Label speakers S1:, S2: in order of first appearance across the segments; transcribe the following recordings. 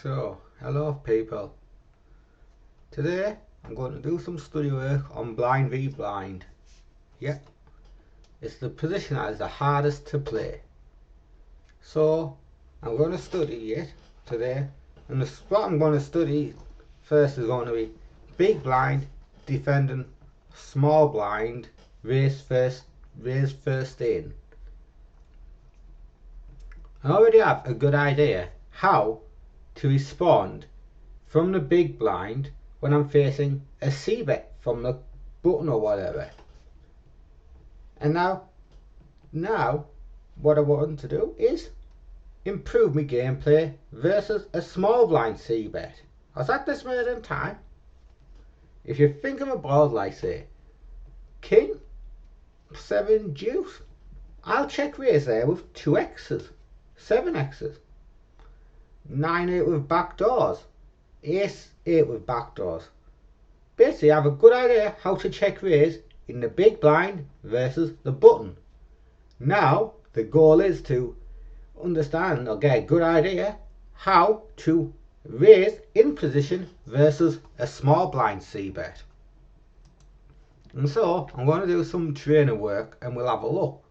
S1: So, hello people. Today I'm going to do some study work on blind v blind. Yep, it's the position that is the hardest to play. So, I'm going to study it today. And what I'm going to study first is going to be big blind defending small blind, raise first in. I already have a good idea how to respond from the big blind when I'm facing a c-bet from the button or whatever. And now what I want to do is improve my gameplay versus a small blind c-bet. I was at this moment in time, if you think of a board like say king 7 deuce, I'll check raise there with 2 x's, 7 x's, 9-8 with backdoors, ace 8 with backdoors. Basically, I have a good idea how to check raise in the big blind versus the button. Now, the goal is to understand or get a good idea how to raise in position versus a small blind c-bet. And so, I'm going to do some training work and we'll have a look.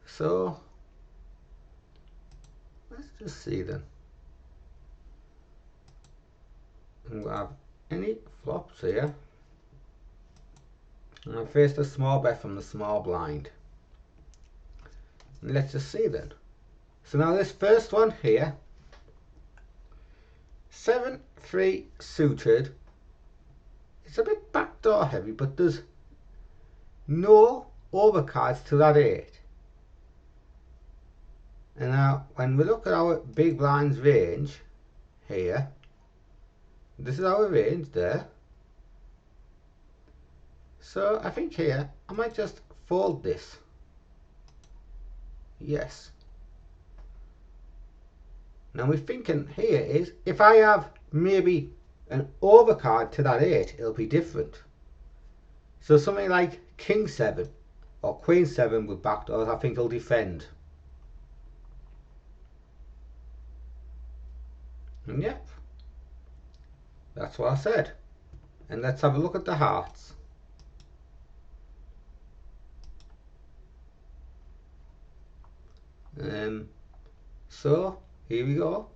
S1: So, let's just see then. I'm going to have any flops here. And I faced a small bet from the small blind. And let's just see then. So now this first one here, 7-3 suited. It's a bit backdoor heavy, but there's no overcards to that 8. And now when we look at our big blind's range here, this is our range there. So I think here I might just fold this. Yes. Now we're thinking here is if I have maybe an overcard to that 8, it'll be different. So something like king 7 or queen 7 with backdoors, I think will defend. And yep, that's what I said. And let's have a look at the hearts. So here we go.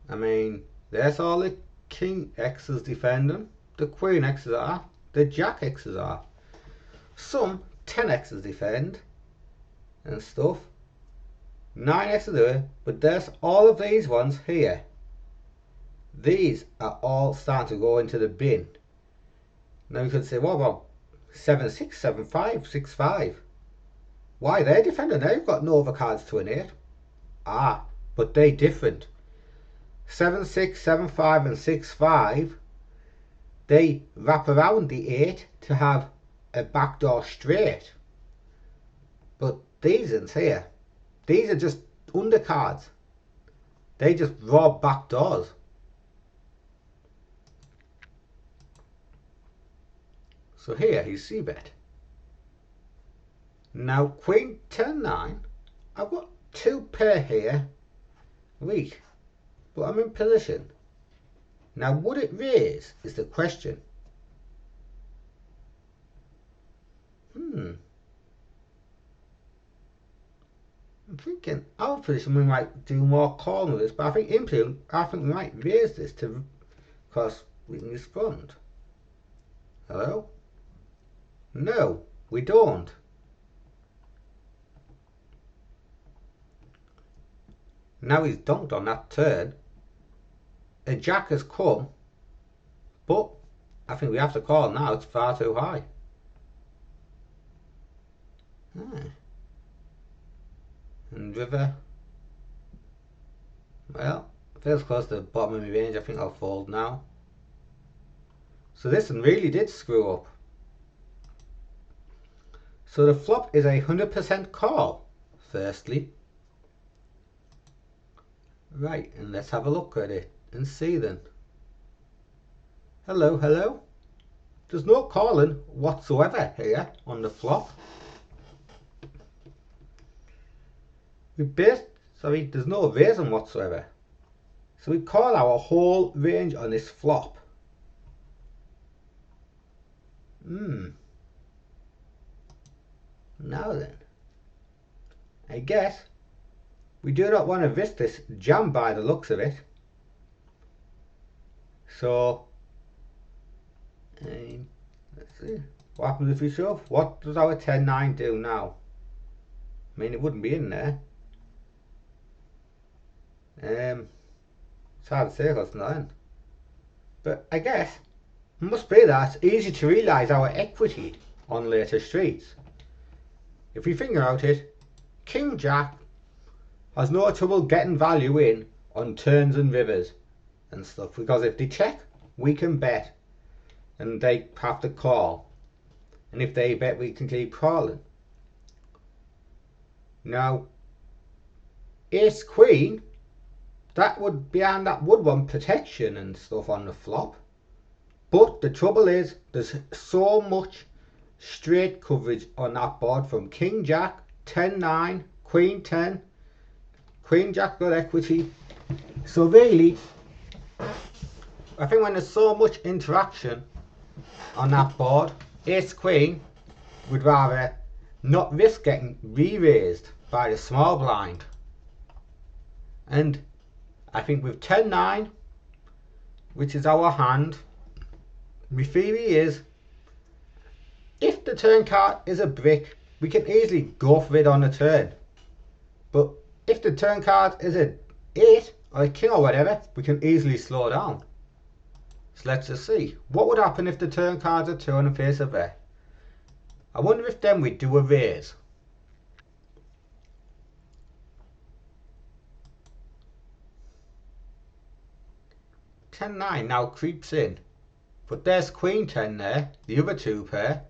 S1: I mean, there's all the king x's defending, the queen x's are, the jack x's are, some 10 x's defend and stuff, 9 x's there, but there's all of these ones here. These are all starting to go into the bin. Now you could say, what about 7-6, 7-5, 6-5? Why, they're defending, they've got no overcards to an 8. Ah, but they different. 7-6, 7-5 and 6-5, they wrap around the 8 to have a backdoor straight. But these ones here, these are just undercards. They just rob backdoors. So here he's c-bet. Now queen 10-9, I've got 2 pair here, weak, but I'm in position. Now would it raise is the question. I'm thinking our position we might do more calling with this, but I think in position I think we might raise this to because we can respond. Hello? No, we don't. Now he's dunked on that turn. A jack has come, but I think we have to call now. It's far too high. And river. Well, feels close to the bottom of my range. I think I'll fold now. So this one really did screw up. So the flop is 100% call, firstly. Right, and let's have a look at it and see then. Hello, hello. There's no calling whatsoever here on the flop. We Sorry, there's no raising whatsoever. So we call our whole range on this flop. Now then, I guess we do not want to risk this jam by the looks of it. So, let's see. What happens if we shove? What does our 10-9 do now? I mean, it wouldn't be in there. It's hard to say because it's not in. But I guess it must be that it's easy to realise our equity on later streets. If we figure out it, King Jack has no trouble getting value in on turns and rivers and stuff, because if they check, we can bet and they have to call, and if they bet, we can keep calling. Now, Ace Queen, that would want protection and stuff on the flop, but the trouble is there's so much straight coverage on that board from King Jack, 10-9, Queen 10, Queen Jack got equity. So really, I think when there's so much interaction on that board, Ace Queen would rather not risk getting re-raised by the small blind. And I think with 10-9, which is our hand, my theory is, if the turn card is a brick, we can easily go for it on the turn. But if the turn card is an 8 or a king or whatever, we can easily slow down. So let's just see. What would happen if the turn card's a 2 and a face of a? I wonder if then we'd do a raise. (10-9) now creeps in. But there's Queen 10 there, the other two pair.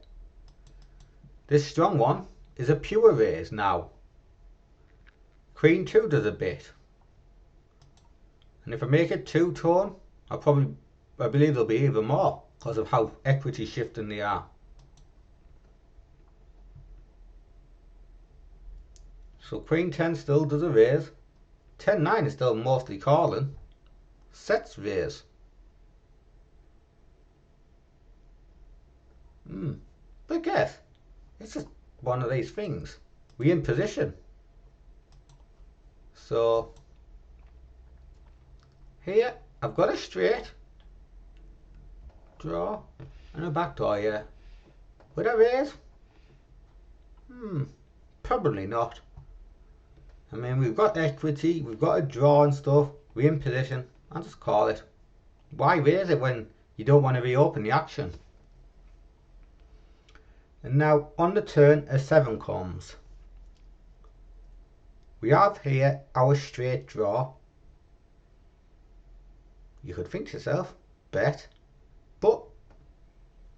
S1: This strong one is a pure raise now. Queen 2 does a bit. And if I make it 2-tone, I believe there'll be even more because of how equity shifting they are. So Queen 10 still does a raise. 10-9 is still mostly calling. Sets raise. But guess, it's just one of these things. We're in position. So here I've got a straight draw and a backdoor here. Would I raise? Probably not. I mean, we've got equity, we've got a draw and stuff, we're in position. I'll just call it. Why raise it when you don't want to reopen the action? And now on the turn a 7 comes. We have here our straight draw. You could think to yourself, bet. But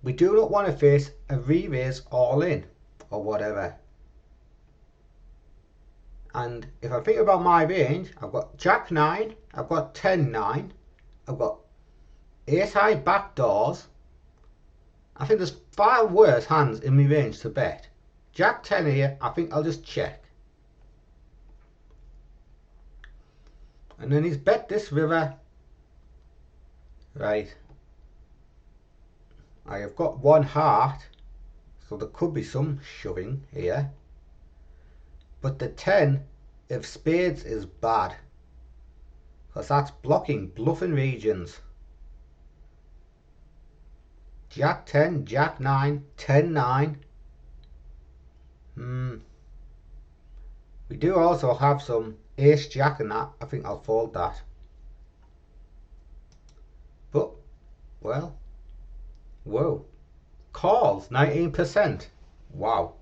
S1: we do not want to face a re-raise all in or whatever. And if I think about my range, I've got Jack 9, I've got 10-9, I've got ace high backdoors. I think there's far worse hands in my range to bet. Jack 10 here, I think I'll just check. And then he's bet this river. Right. I have got one heart, so there could be some shoving here. But the 10 of spades is bad, because that's blocking bluffing regions. Jack 10, Jack 9, 10-9. We do also have some ace jack and that. I think I'll fold that. But, well, whoa. Calls, 19%. Wow.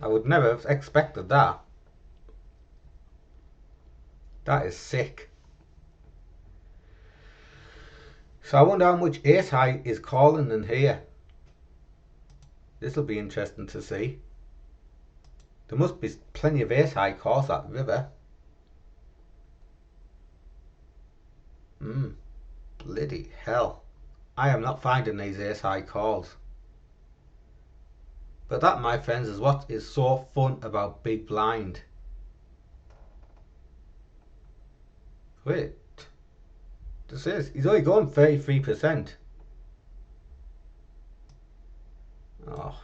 S1: I would never have expected that. That is sick. So I wonder how much ace high is calling in here. This will be interesting to see. There must be plenty of ace high calls that river. Bloody hell. I am not finding these ace high calls. But that, my friends, is what is so fun about Big Blind. Wait, he's only going 33%. Oh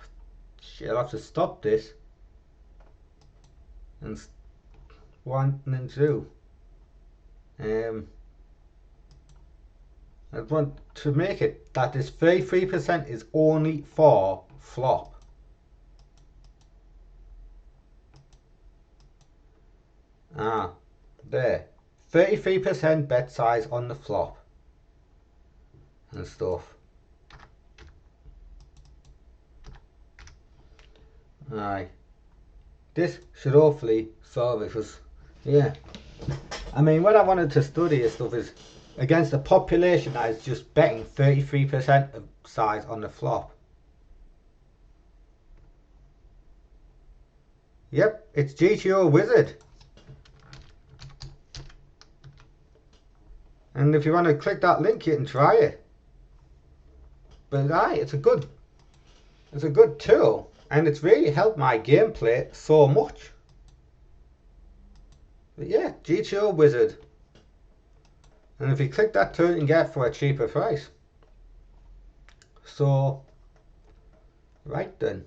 S1: shit, I'll have to stop this and 1 and 2. I want to make it that this 33% is only for flop. There. 33% bet size on the flop and stuff. Aye. This should hopefully solve it, because, yeah. I mean, what I wanted to study and stuff is against a population that is just betting 33% of size on the flop. Yep, it's GTO Wizard. And if you want to click that link, you can try it. But aye, it's a good tool, and it's really helped my gameplay so much. But yeah, GTO Wizard. And if you click that tool, you can get it for a cheaper price. So, right then.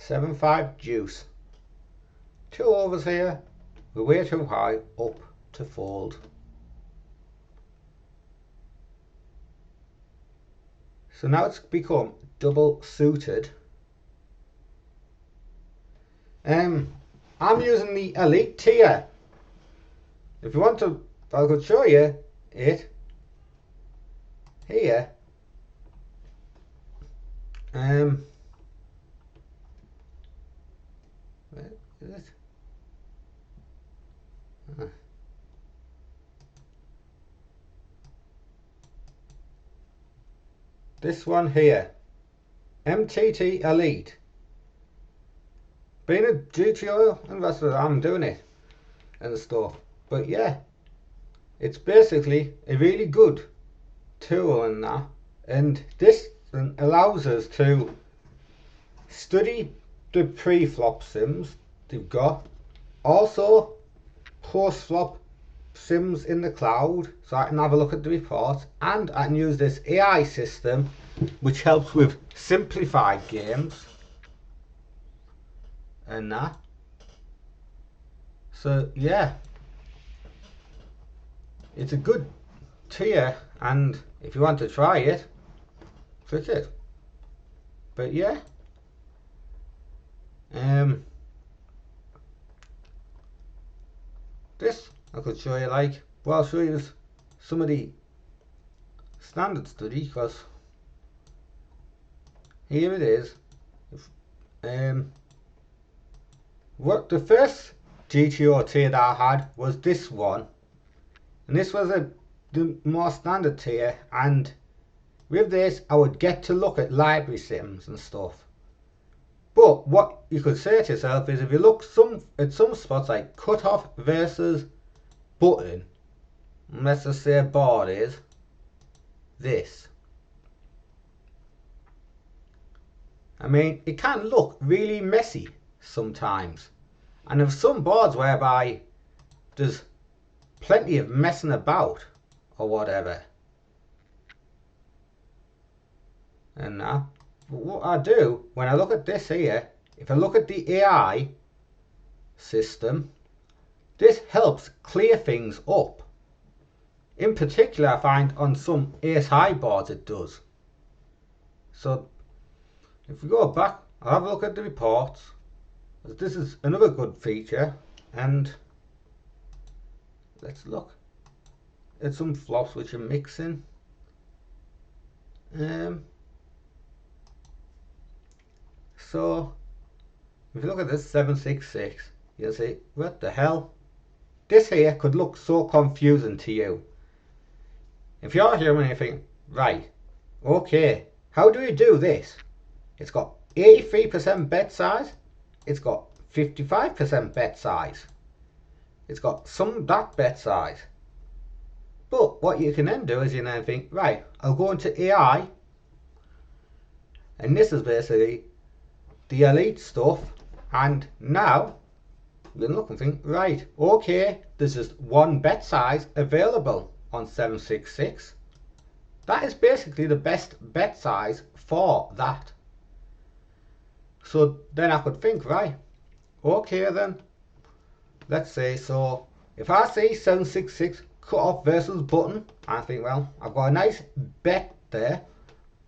S1: 7-5 deuce. 2 overs here. We're way too high up to fold. So now it's become double suited. I'm using the elite tier. If you want to, I could show you it here. Where is it? This one here, MTT Elite. Being a GTO investor, I'm doing it and stuff. But yeah, it's basically a really good tool and that. And this allows us to study the pre-flop sims they've got. Also, post-flop sims in the cloud, so I can have a look at the reports, and I can use this AI system which helps with simplified games and that. So yeah, it's a good tier, and if you want to try it, click it. But yeah, this I could show you, like, well, I'll show you some of the standard study, because here it is. What the first GTO tier that I had was this one, and this was the more standard tier, and with this I would get to look at library sims and stuff. But what you could say to yourself is, if you look at some spots like cutoff versus button, let's just say board is this. I mean, it can look really messy sometimes, and there's some boards whereby there's plenty of messing about or whatever. And now, what I do when I look at this here, if I look at the AI system, this helps clear things up. In particular, I find on some ace high boards it does. So if we go back, I'll have a look at the reports. This is another good feature, and let's look at some flops which are mixing. So if you look at this 766, you'll see, what the hell? This here could look so confusing to you. If you're here and you think, right, okay, how do you do this? It's got 83% bet size, it's got 55% bet size, it's got some that bet size. But what you can then do is you then think, right, I'll go into AI, and this is basically the elite stuff, and now we look and think, right, okay, there's just one bet size available on 766. That is basically the best bet size for that. So then I could think, right, okay then, let's say, so if I see 766 cut off versus button, I think, well, I've got a nice bet there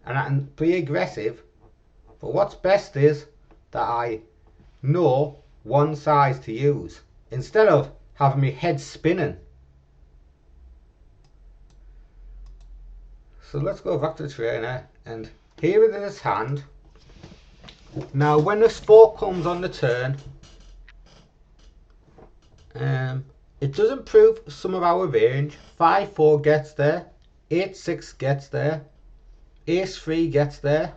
S1: and I can be aggressive, but what's best is that I know one size to use instead of having my head spinning. So let's go back to the trainer, and here it is hand. Now when this 4 comes on the turn, it does improve some of our range. 5-4 gets there, 8-6 gets there, Ace-3 gets there.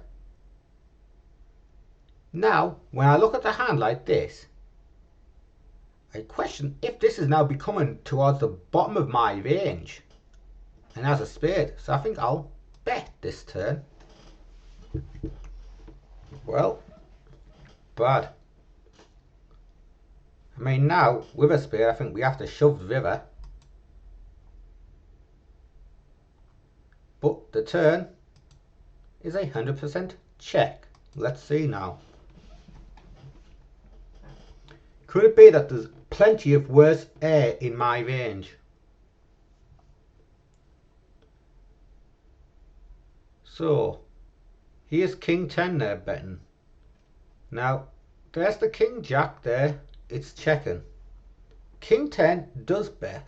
S1: Now when I look at the hand like this, I question if this is now becoming towards the bottom of my range and has a spade, so I think I'll bet this turn. Well, bad. I mean, now with a spade I think we have to shove the river, but the turn is 100% check. Let's see now. Could it be that there's plenty of worse air in my range? So here's King 10 there betting. Now there's the King Jack there, it's checking. King 10 does bet.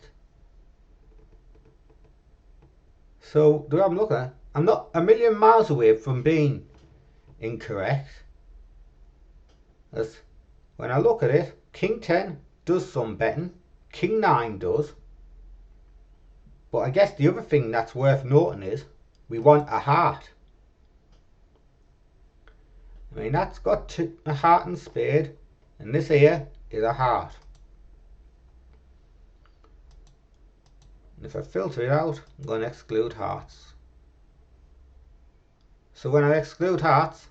S1: So the way I'm looking at, I'm not a million miles away from being incorrect. As when I look at it, King 10 does some betting, King 9 does. But I guess the other thing that's worth noting is we want a heart. I mean, that's got a heart and spade, and this here is a heart. And if I filter it out, I'm going to exclude hearts. So when I exclude hearts,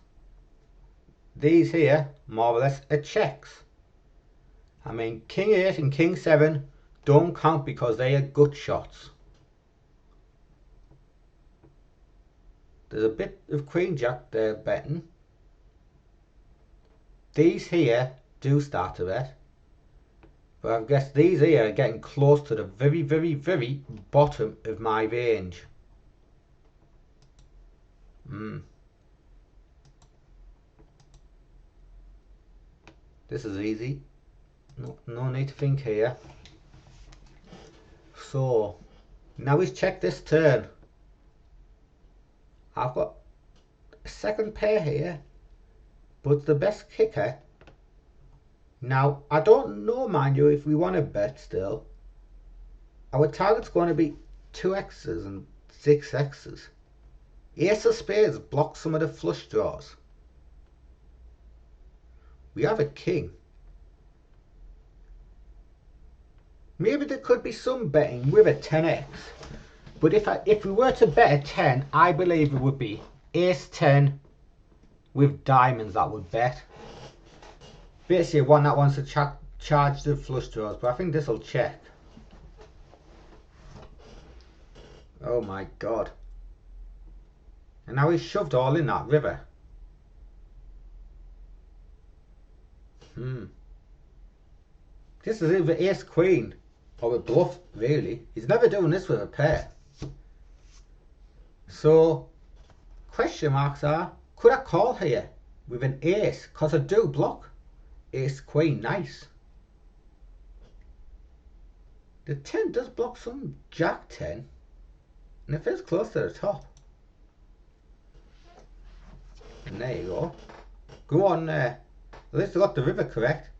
S1: these here more or less are checks. I mean, King 8 and King 7 don't count because they are gut shots. There's a bit of Queen Jack there betting. These here do start to bet, but I guess these here are getting close to the very, very, very bottom of my range. This is easy. No need to think here. So now we've checked this turn. I've got a second pair here, but the best kicker. Now I don't know, mind you, if we want to bet still. Our target's going to be 2x's and 6x's. Ace of spades blocks some of the flush draws. We have a king. Maybe there could be some betting with a 10x, but if we were to bet a 10, I believe it would be Ace 10 with diamonds that would bet. Basically one that wants to charge the flush draws, but I think this will check. Oh my god. And now he's shoved all in that river. This is either ace queen or a bluff, really. He's never doing this with a pair. So question marks are, could I call here with an ace? Because I do block ace queen, nice. The 10 does block some jack 10, and it feels close to the top. And there you go. Go on there. At least I got the river correct.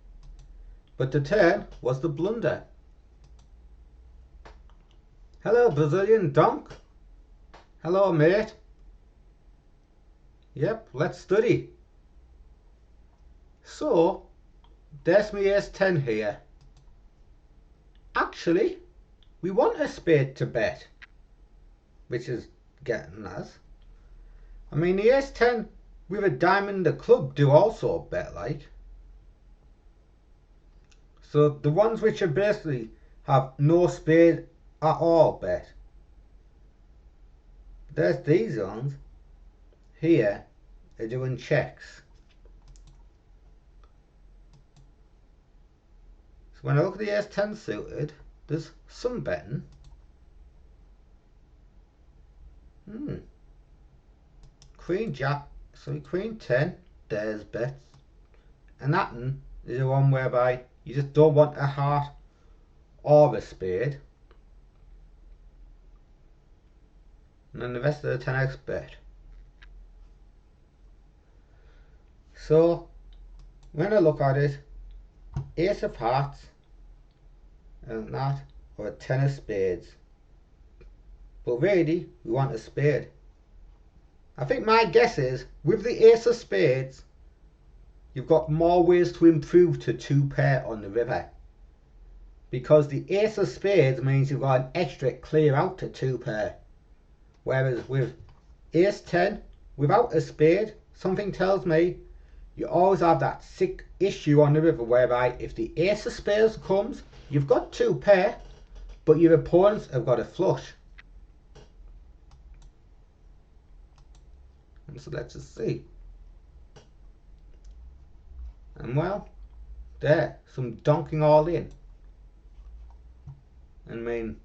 S1: But the turn was the blunder. Hello, Brazilian donk. Hello, mate. Yep, let's study. So, there's my ace 10 here. Actually, we want a spade to bet, which is getting us. I mean, the ace 10 with a diamond, the club do also bet, like. So the ones which are basically have no spade at all bet. There's these ones here are doing checks. So when I look at the ace-10 suited, there's some betting. Queen jack, sorry, queen 10, there's bets. And that one is the one whereby you just don't want a heart or a spade. And then the rest of the 10x bet. So when I look at it, ace of hearts and that, or a 10 of spades. But really, we want a spade. I think my guess is, with the ace of spades, you've got more ways to improve to 2 pair on the river. Because the ace of spades means you've got an extra clear out to 2 pair. Whereas with ace 10, without a spade, something tells me you always have that sick issue on the river whereby if the ace of spades comes, you've got 2 pair, but your opponents have got a flush. And so let's just see. And well, there, some donking all in. I mean,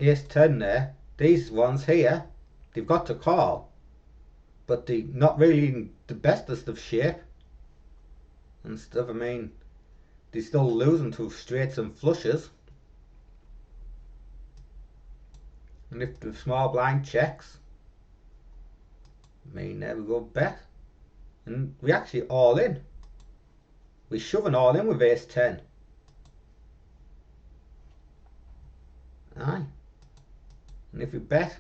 S1: ace 10 there, these ones here, they've got to call, but they're not really in the bestest of shape and stuff. I mean, they're still losing to straights and flushes. And if the small blind checks, I mean, there we go, bet. And we actually all in. We're shoving all in with ace 10. Aye. And if we bet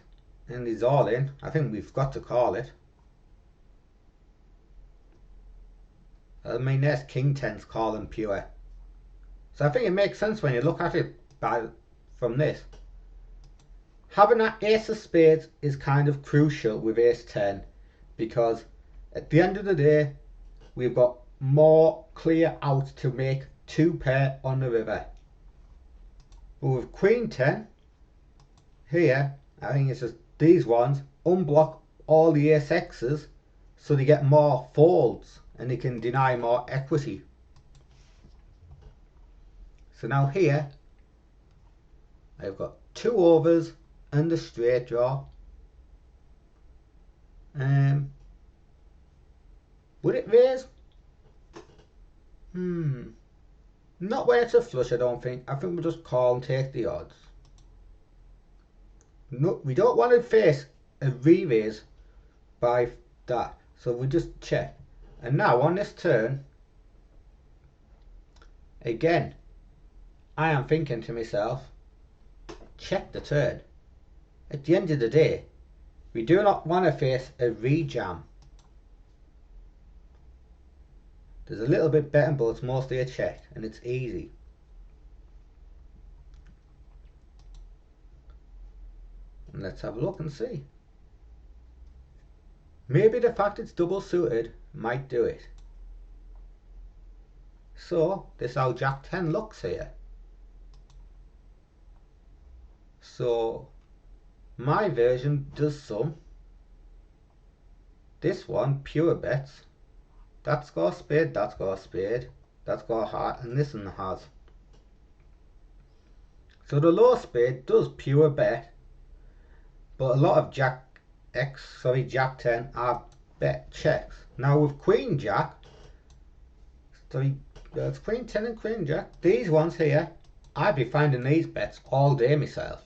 S1: and he's all in, I think we've got to call it. I mean, there's king 10's calling pure. So I think it makes sense when you look at it from this. Having that ace of spades is kind of crucial with ace 10, because at the end of the day, we've got more clear out to make 2 pair on the river. But with queen 10 here, I think it's just these ones unblock all the ace x's, so they get more folds and they can deny more equity. So now here I've got 2 overs and a straight draw. Would it raise? Not when it's a flush, I don't think. I think we'll just call and take the odds. No, we don't want to face a re-raise by that, so we just check. And now on this turn, again, I am thinking to myself, check the turn. At the end of the day, we do not want to face a re-jam. There's a little bit betting, but it's mostly a check, and it's easy. And let's have a look and see. Maybe the fact it's double suited might do it. So this is how Jack 10 looks here. So my version does some. This one pure bets. That's got a spade, that's got a spade, that's got a heart, and this one has. So the low spade does pure bet, but a lot of Jack 10 are bet checks. Now with Queen Jack, that's Queen 10 and Queen Jack, these ones here, I'd be finding these bets all day myself.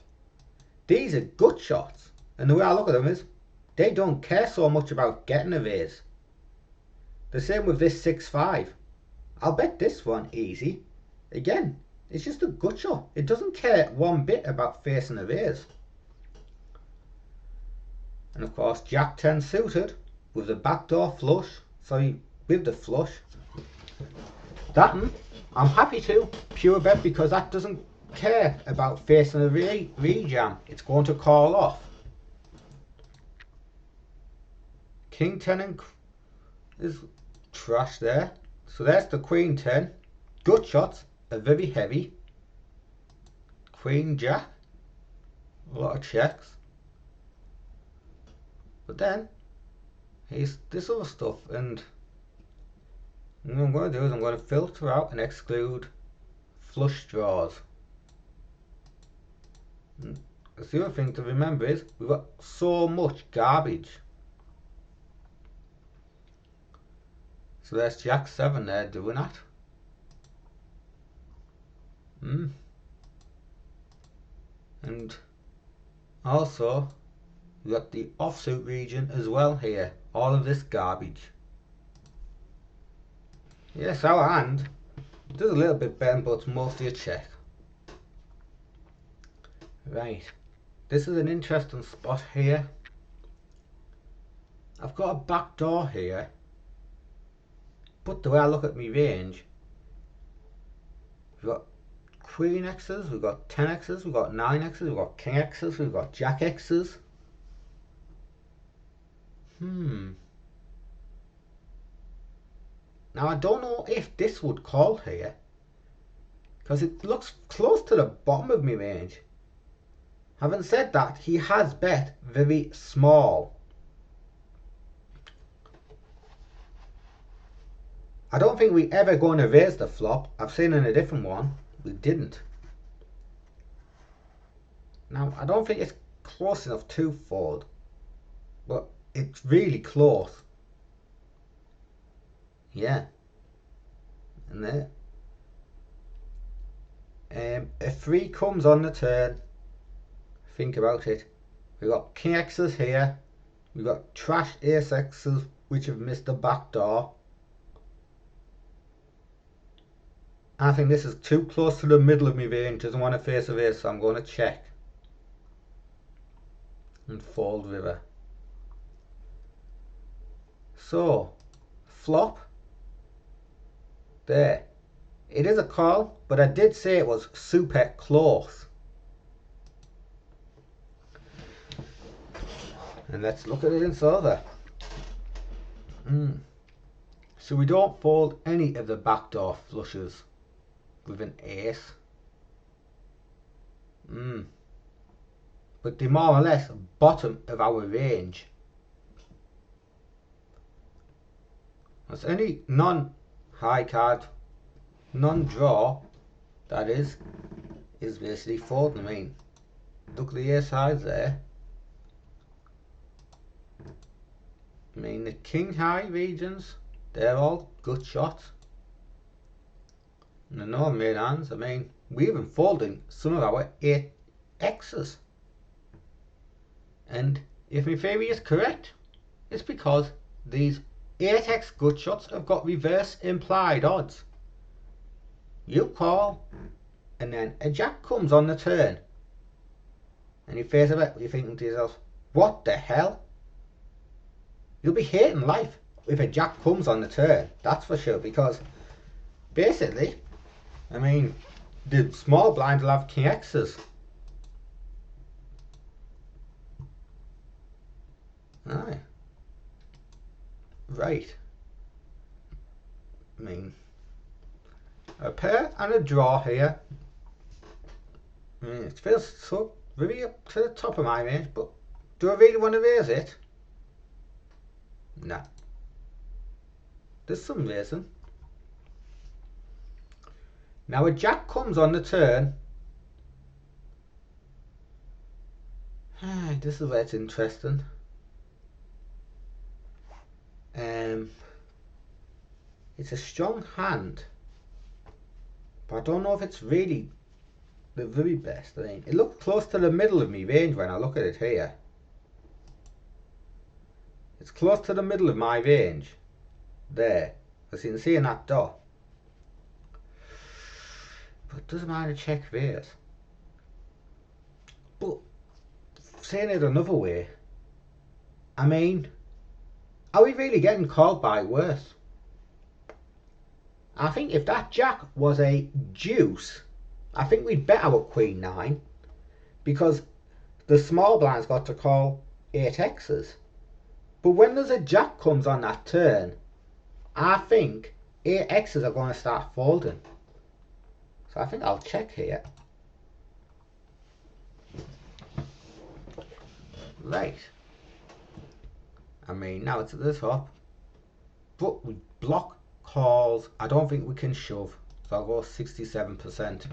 S1: These are gut shots, and the way I look at them is, they don't care so much about getting a raise. The same with this 6-5. I'll bet this one easy. Again, it's just a gut shot. It doesn't care one bit about facing a raise. And of course, Jack 10 suited with the backdoor flush. Sorry, with the flush. That one, I'm happy to pure bet, because that doesn't care about facing a re-jam. It's going to call off. King 10 is trash there. So there's the Queen 10. gut shots are very heavy. Queen jack, a lot of checks. But then here's this other stuff, and what I'm going to do is I'm going to filter out and exclude flush draws. And the other thing to remember is we've got so much garbage. So there's Jack 7 there doing that. And also we've got the offsuit region as well here. All of this garbage. Yes, our hand does a little bit better, but it's mostly a check. Right, this is an interesting spot here. I've got a back door here, but the way I look at my range, we've got Queen X's, we've got 10 X's, we've got 9 X's, we've got King X's, we've got Jack X's. Now I don't know if this would call here, because it looks close to the bottom of my range. Having said that, he has bet very small. I don't think we ever going to raise the flop. I've seen in a different one we didn't. Now I don't think it's close enough to fold, but it's really close. Yeah, and there. A 3 comes on the turn. Think about it. We've got King X's here. We've got trash Ace X's which have missed the back door. I think this is too close to the middle of my range. Doesn't want to face a ace, so I'm going to check and fold river. So flop there. It is a call, but I did say it was super close. And let's look at it in further. So we don't fold any of the backdoor flushes with an ace. But they're more or less bottom of our range. That's any non-high card, non-draw, that is basically folding. I mean, look at the ace highs there. I mean, the king high regions, they're all good shots. And the northern main hands, I mean, we're even folding some of our 8x's. And if my theory is correct, it's because these 8x good shots have got reverse implied odds. You call, and then a jack comes on the turn, and you face a bet, you're thinking to yourself, what the hell? You'll be hating life if a jack comes on the turn, that's for sure, because basically, I mean, the small blind will have King X's. Aye. Right. I mean, a pair and a draw here. I mean, it feels so really up to the top of my range, but do I really want to raise it? No. There's some reason. Now a jack comes on the turn. This is where it's interesting. It's a strong hand, but I don't know if it's really the very best. I mean, it looked close to the middle of my range when I look at it here. It's close to the middle of my range there, as you can see in that dot. But it doesn't matter, check raise. But saying it another way, I mean, are we really getting called by worse? I think if that jack was a deuce, I think we'd bet our queen 9, because the small blind's got to call 8x's. But when there's a jack comes on that turn, I think 8x's are going to start folding. So I think I'll check here. Right. I mean, now it's at the top. But we block calls. I don't think we can shove. So I'll go 67%.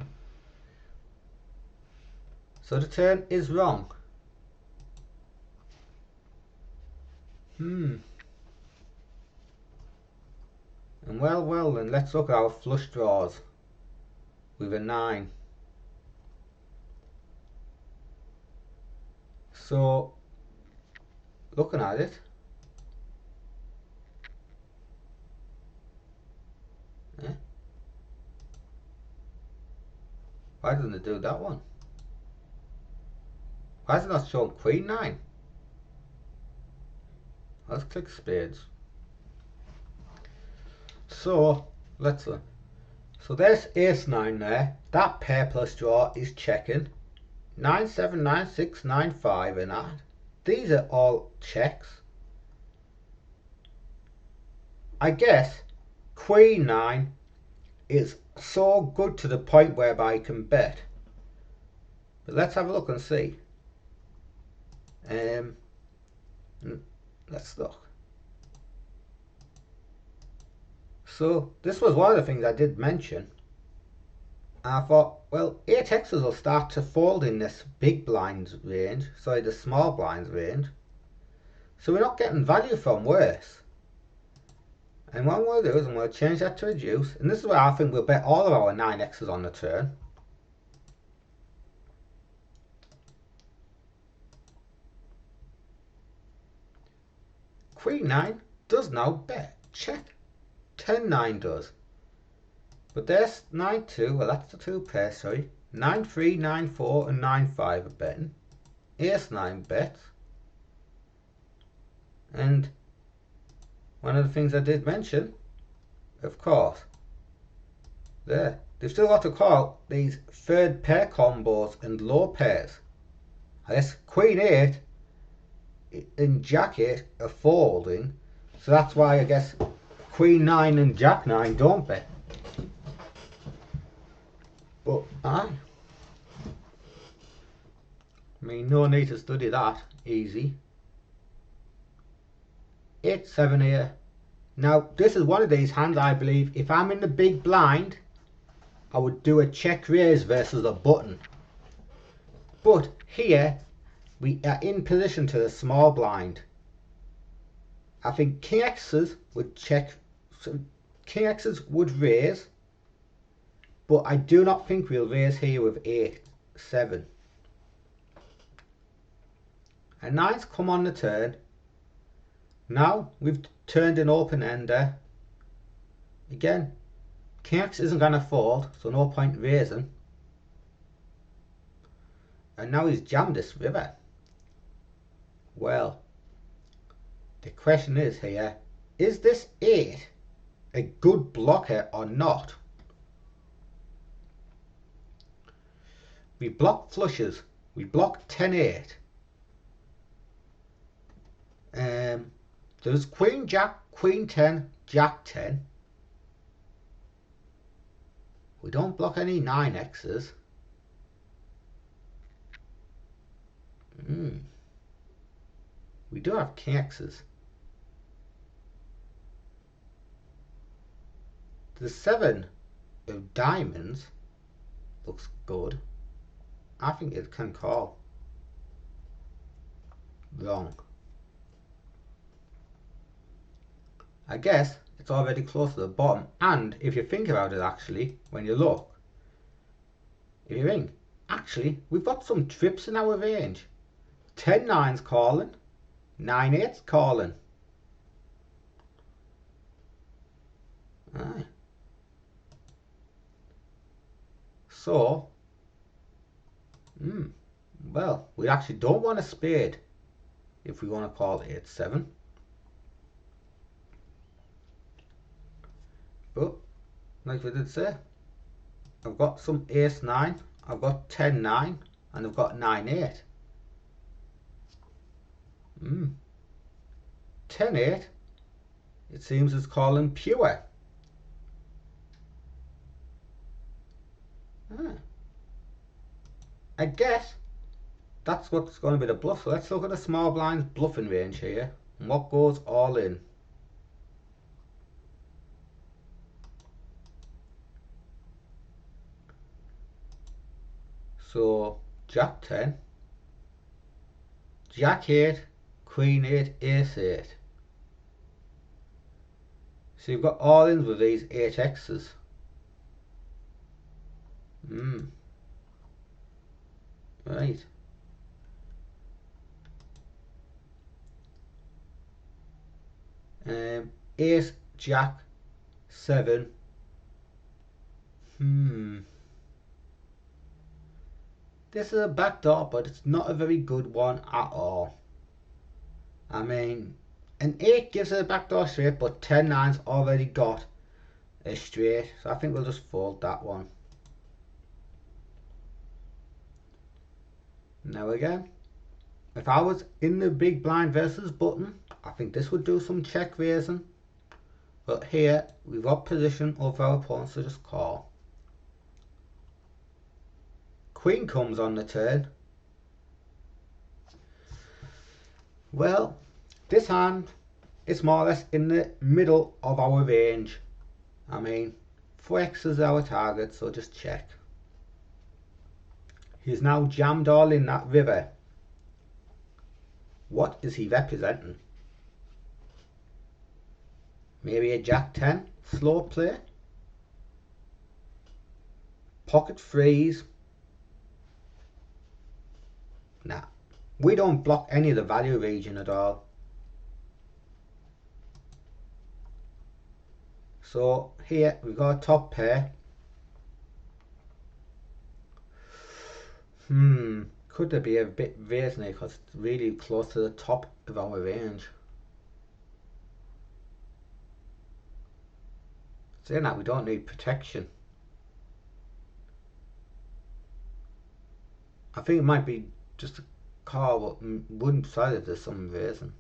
S1: So the turn is wrong. And well, then let's look at our flush draws with a 9. So, looking at it, why doesn't it do that one? Why is it not showing Queen 9? Let's click spades. So, let's look. So there's ace 9 there. That pair plus draw is checking. 9, 7, 9, 6, 9, 5 and that. These are all checks. I guess Queen 9 is so good to the point whereby I can bet. But let's have a look and see. Let's look. So this was one of the things I did mention. I thought, well, 8x's will start to fold in this big blinds range, sorry, the small blinds range. So we're not getting value from worse. And what I'm going to do is I'm going to change that to reduce. And this is where I think we'll bet all of our 9x's on the turn. Queen 9 does now bet. Check. 10-9 does. But there's 9-2, well that's the 2 pair, sorry. 9-3, 9-4 and 9-5 are betting. Ace 9 bets. And one of the things I did mention, of course, there. They've still got to call these third pair combos and low pairs. I guess Queen 8 and Jack 8 are folding. So that's why I guess Queen 9 and Jack 9 don't bet. But I mean, no need to study that. Easy. 8-7 here. Now this is one of these hands I believe if I'm in the big blind I would do a check raise versus a button. But here we are in position to the small blind. I think King X's would check, so King X's would raise, but I do not think we'll raise here with 8-7. And 9's come on the turn. Now we've turned an open ender. Again, King X isn't going to fold, so no point raising. And now he's jammed this river. Well, the question is here, is this 8 a good blocker or not? We block flushes. We block 10-8. There's Queen Jack, Queen 10, Jack 10. We don't block any 9x's. We do have King X's. The 7 of diamonds looks good. I think it can call. Wrong. I guess it's already close to the bottom, and if you think about it actually, when you look, if you think, actually we've got some trips in our range. 10-9's calling, 9-8's calling. Aye. So, well, we actually don't want a spade if we want to call 8-7. But, like we did say, I've got some ace-9, I've got 10-9, and I've got 9-8. 10-8, it seems it's calling pure. Ah, I guess that's what's going to be the bluff. So let's look at the small blinds bluffing range here. And what goes all in? So Jack 10, Jack 8, Queen 8, Ace 8. So you've got all ins with these 8x's. Right. Ace, Jack, 7. This is a backdoor, but it's not a very good one at all. I mean, an 8 gives it a backdoor straight, but 10-9's already got a straight. So I think we'll just fold that one. Now again, if I was in the big blind versus button, I think this would do some check raising. But here, we've got position over our opponents to just call. Queen comes on the turn. Well, this hand is more or less in the middle of our range. I mean, 4x is our target, so just check. He's now jammed all in that river. What is he representing? Maybe a Jack 10 slow play? Pocket freeze? Nah, we don't block any of the value region at all. So here we've got a top pair. Could there be a bit raising here because it's really close to the top of our range? Saying that, we don't need protection. I think it might be just a call, but wouldn't decide if there's some raising.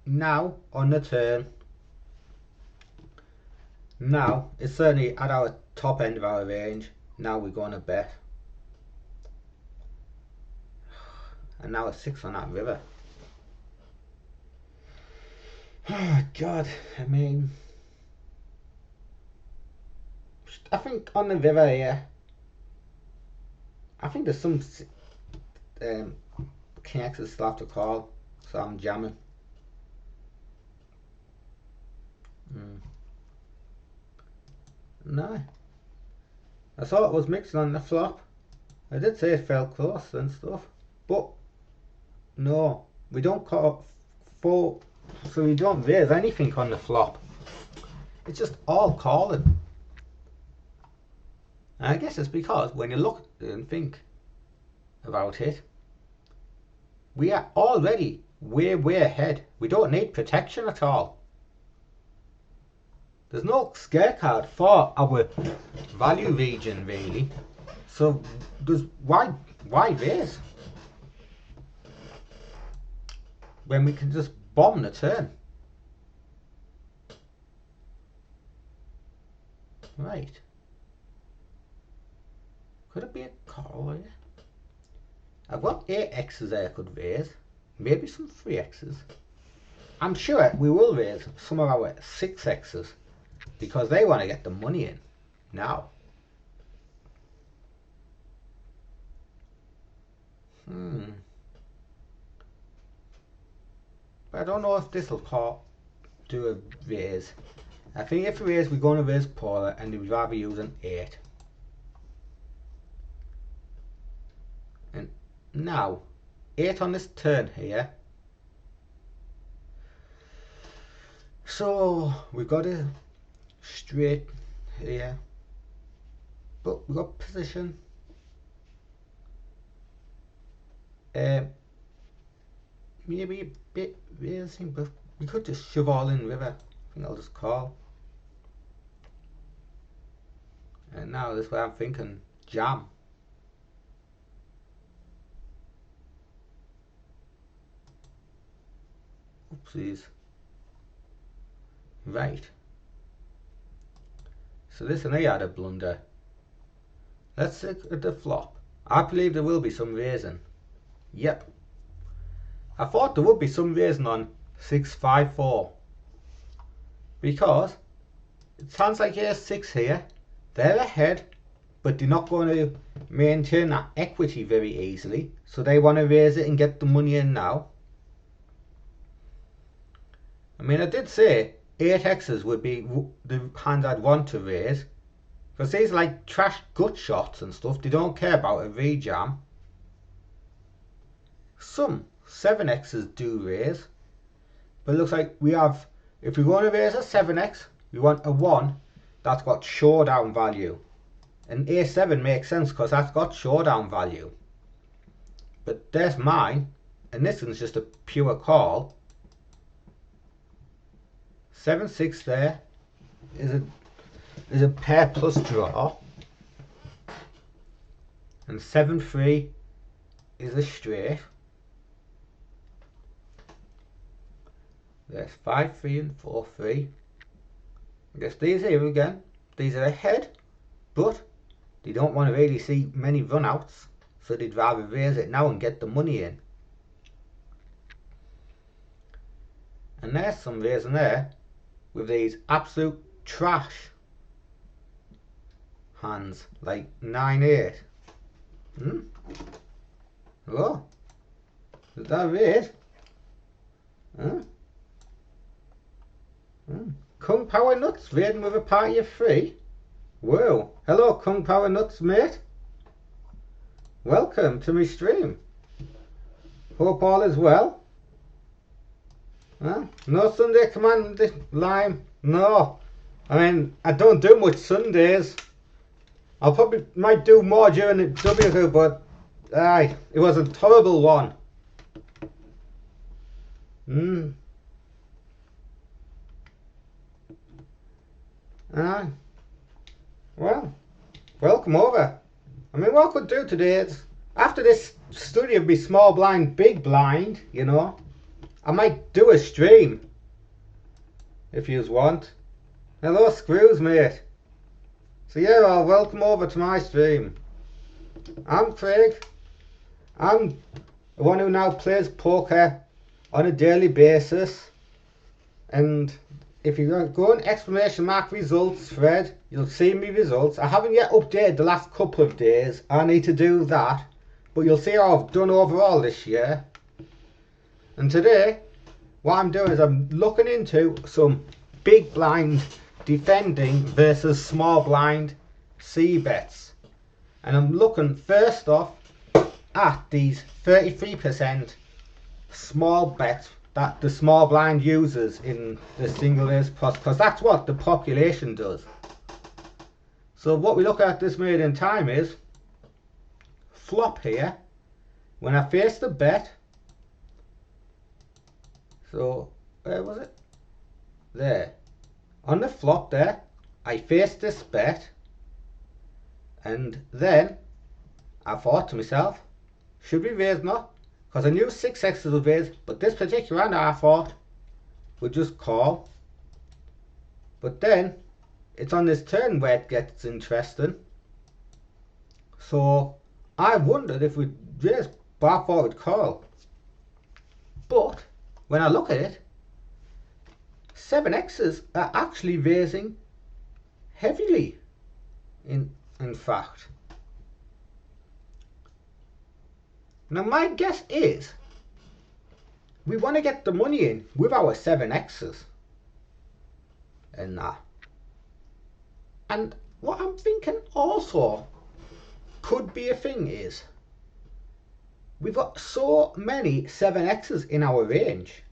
S1: Now on the turn. Now it's certainly at our top end of our range. Now we're going to bet. And now it's 6 on that river. Oh God, I mean, I think on the river here, I think there's some King X's still have to call, so I'm jamming. No, I thought it was mixing on the flop. I did say it felt close and stuff, but no, we don't call full, so we don't raise anything on the flop. It's just all calling. And I guess it's because when you look and think about it, we are already way ahead. We don't need protection at all. There's no scare card for our value region really. So why raise when we can just bomb the turn? Right. Could it be a call here? I've got 8x's there I could raise. Maybe some 3x's. I'm sure we will raise some of our 6x's because they want to get the money in now. But I don't know if this will do a raise. I think if we raise, we're going to raise polar and we'd rather use an 8. And now, 8 on this turn here. So we've got a straight here, but we've got position. Maybe a bit raising, but we could just shove all in river. I think I'll just call. And now this way I'm thinking jam. Oopsies. Right. So this one here had a blunder. Let's look at the flop. I believe there will be some raising. Yep. I thought there would be some raising on 654. Because it sounds like here's 6 here. They're ahead, but they're not going to maintain that equity very easily. So they want to raise it and get the money in now. I mean, I did say 8x's would be the hand I'd want to raise. Because these are like trash gut shots and stuff. They don't care about a V-jam. Some 7x's do raise. But it looks like we have, if we want to raise a 7x, we want a 1 that's got showdown value. And A7 makes sense because that's got showdown value. But there's mine. And this one's just a pure call. 7-6 there is a pair plus draw, and 7-3 is a straight. There's 5-3 and 4-3. I guess these here again, these are ahead, but they don't want to really see many runouts, so they'd rather raise it now and get the money in. And there's some raising there with these absolute trash hands like 9-8. Oh, is that raise? Kung Power Nuts raiding with a party of 3. Whoa, hello Kung Power Nuts mate. Welcome to my stream. Hope all is well. No Sunday command lime. No, I mean I don't do much Sundays. I probably might do more during the W, but it was a terrible one. Well, welcome over. I mean, what I could do today is, after this study of me small blind, big blind, you know, I might do a stream, if yous want. Hello, Screws, mate. So yeah, well, welcome over to my stream. I'm Craig. I'm the one who now plays poker on a daily basis. And if you go on exclamation mark results thread, you'll see me results. I haven't yet updated the last couple of days. I need to do that. But you'll see how I've done overall this year. And today, what I'm doing is I'm looking into some big blind defending versus small blind C bets. And I'm looking first off at these 33% small bets that the small blind uses in the single ace plus, because that's what the population does. So what we look at this minute in time is flop here. When I face the bet, so where was it? There. On the flop there, I faced this bet, and then I thought to myself, should we raise not? Because I knew 6x's would raise, but this particular hand I thought would just call. But then it's on this turn where it gets interesting. So I wondered if we'd raise, but I thought we'd call. But when I look at it, 7x's are actually raising heavily. In fact. Now my guess is we want to get the money in with our 7x's and that. And what I'm thinking also could be a thing is we've got so many 7x's in our range.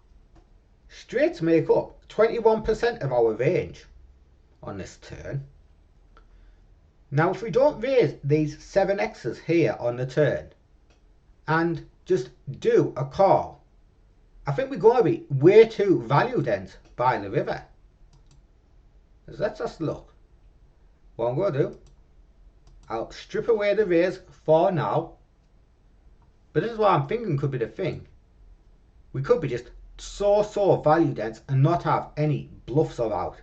S1: Straights make up 21% of our range on this turn. Now if we don't raise these 7x's here on the turn and just do a call, I think we're going to be way too value dense by the river. Let's just look. What I'm going to do, I'll strip away the raise for now. But this is what I'm thinking could be the thing. We could be just so value dense and not have any bluffs allowed.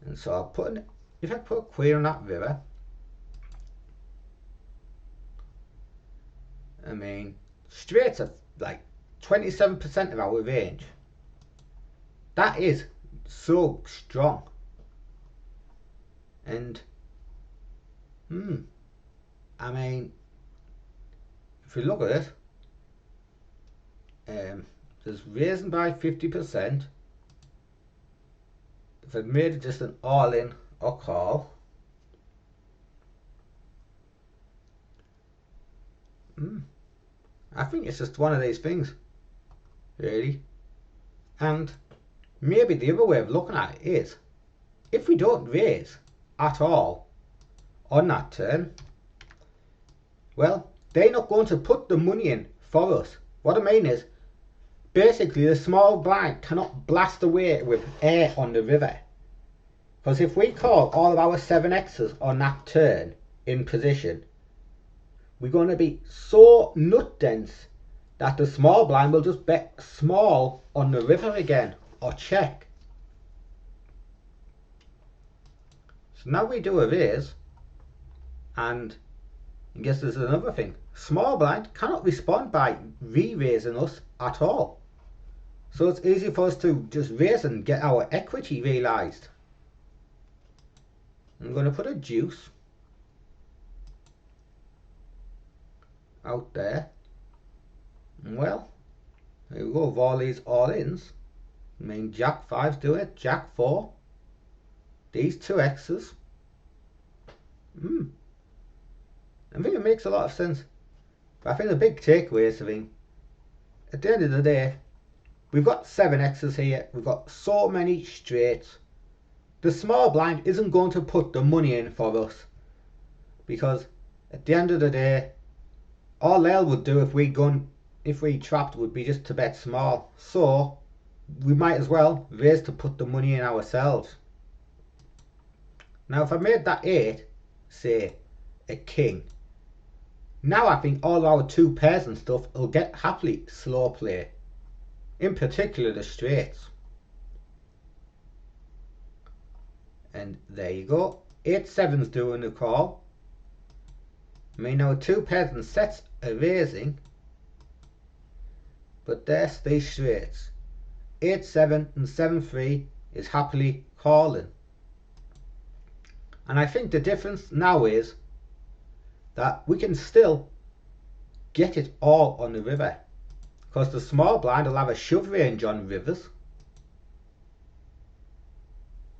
S1: And so I'll put an, if I put a queen on that river, I mean, straights are like 27% of our range. That is so strong. And, I mean, if we look at it, there's raising by 50%. If I made it just an all-in or call, I think it's just one of these things, really. And maybe the other way of looking at it is, if we don't raise at all on that turn, well, they're not going to put the money in for us. What I mean is, basically the small blind cannot blast away with air on the river. Because if we call all of our 7x's on that turn in position, we're going to be so nut dense that the small blind will just bet small on the river again, or check. So now we do a raise, and I guess there's another thing. Small blind cannot respond by re-raising us at all. So it's easy for us to just raise and get our equity realised. I'm going to put a deuce out there. Well, here we go with all these all-ins. I mean, Jack 5's doing it, Jack 4. These two X's. I think it makes a lot of sense. But I think the big takeaway is, at the end of the day, we've got 7 X's here. We've got so many straights. The small blind isn't going to put the money in for us. Because at the end of the day, all they would do if we trapped would be just to bet small. So we might as well raise to put the money in ourselves. Now if I made that 8, say, a king, now I think all our 2 pairs and stuff will get happily slow play. In particular the straights. And there you go. 8-7's doing the call. I mean, our 2 pairs and sets are raising. But there's these straights. 8-7 and 7-3 is happily calling. And I think the difference now is that we can still get it all on the river. Because the small blind will have a shove range on rivers.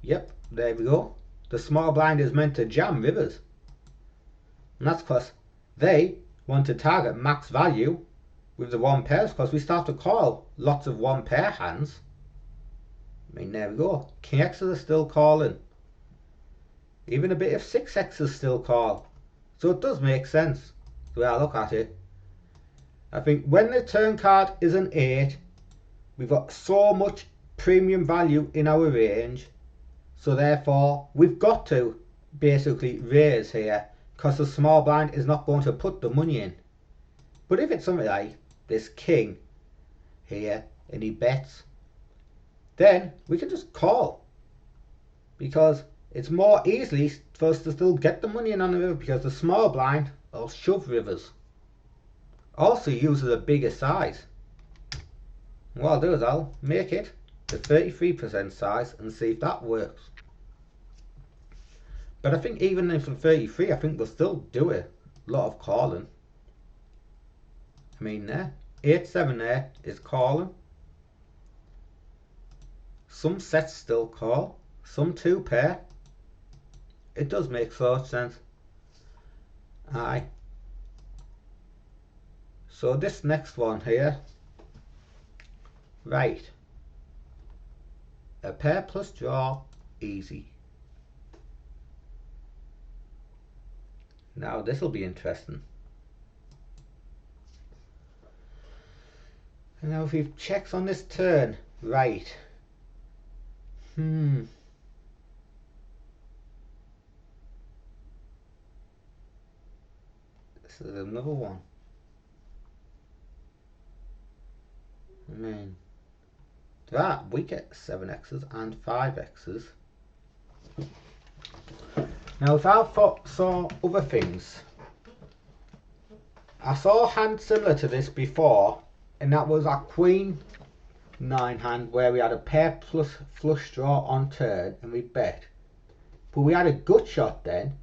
S1: Yep, there we go. The small blind is meant to jam rivers. And that's because they want to target max value with the 1 pairs, because we start to call lots of 1 pair hands. I mean, there we go. King X's are still calling. Even a bit of 6X's still call. So it does make sense the way I look at it. I think when the turn card is an 8, we've got so much premium value in our range. So therefore, we've got to basically raise here, because the small blind is not going to put the money in. But if it's something like this king here, and he bets, then we can just call. Because it's more easily for us to still get the money in on the river, because the small blind will shove rivers. Also uses a bigger size. And what I'll do is I'll make it the 33% size and see if that works. But I think even if it's 33, I think we'll still do a lot of calling. I mean, there, 8-7 there is calling. Some sets still call, some 2 pair. It does make so much sense. Aye. So this next one here, right, a pair plus draw, easy. Now this will be interesting. And now if he checks on this turn, right. This is another one. I mean, that we get 7X's and 5X's. Now if I saw other things, I saw a hand similar to this before, and that was a Queen 9 hand where we had a pair plus flush draw on turn and we bet. But we had a gut shot then.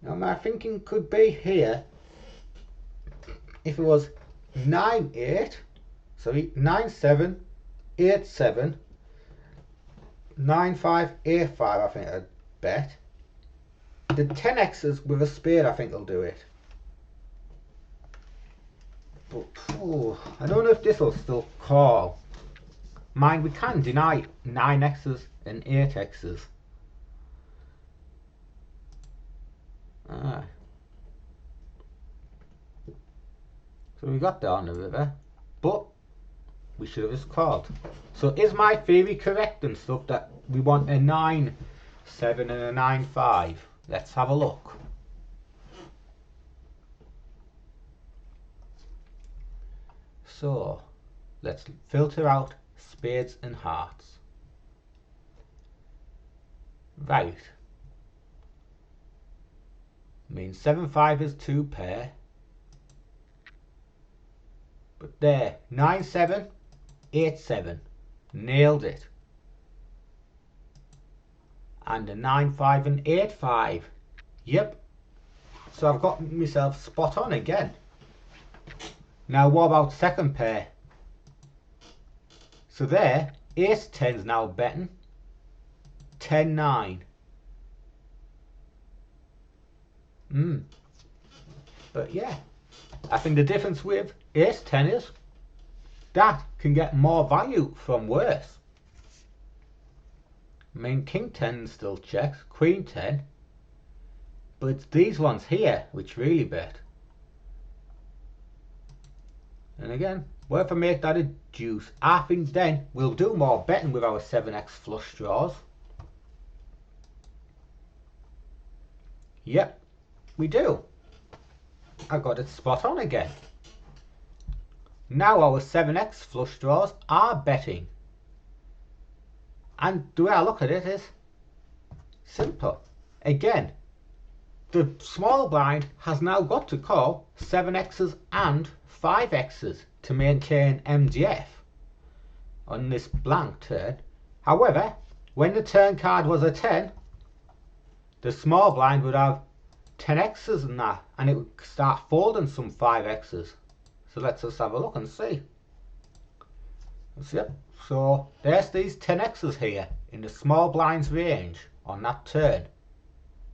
S1: Now my thinking could be here, if it was 9-8, sorry, 9-7, 8-7, 9-5, 8-5, I think I'd bet. The 10x's with a spade I think will do it. But I don't know if this will still call. Mind, we can deny 9x's and 8x's. So we got down the river, but we should have just called. So is my theory correct and stuff that we want a 9-7 and a 9-5? Let's have a look. So let's filter out spades and hearts. Right. Means 7-5 is 2 pair. But there, 9-7, 8-7. Nailed it. And a 9-5 and 8-5. Yep. So I've got myself spot on again. Now what about second pair? So there, ace-10's now betting. 10-9. But yeah, I think the difference with ace-10 is that can get more value from worse. I mean, king-10 still checks, queen-10, but it's these ones here which really bet. And again, what if I make that a deuce? I think then we'll do more betting with our 7x flush draws. Yep, we do. I got it spot on again. Now our 7x flush draws are betting. And the way I look at it is simple. Again, the small blind has now got to call 7x's and 5x's to maintain MDF on this blank turn. However, when the turn card was a 10, the small blind would have 10x's and that, and it would start folding some 5x's. So let's just have a look and see. Yep. So there's these 10x's here in the small blind's range on that turn.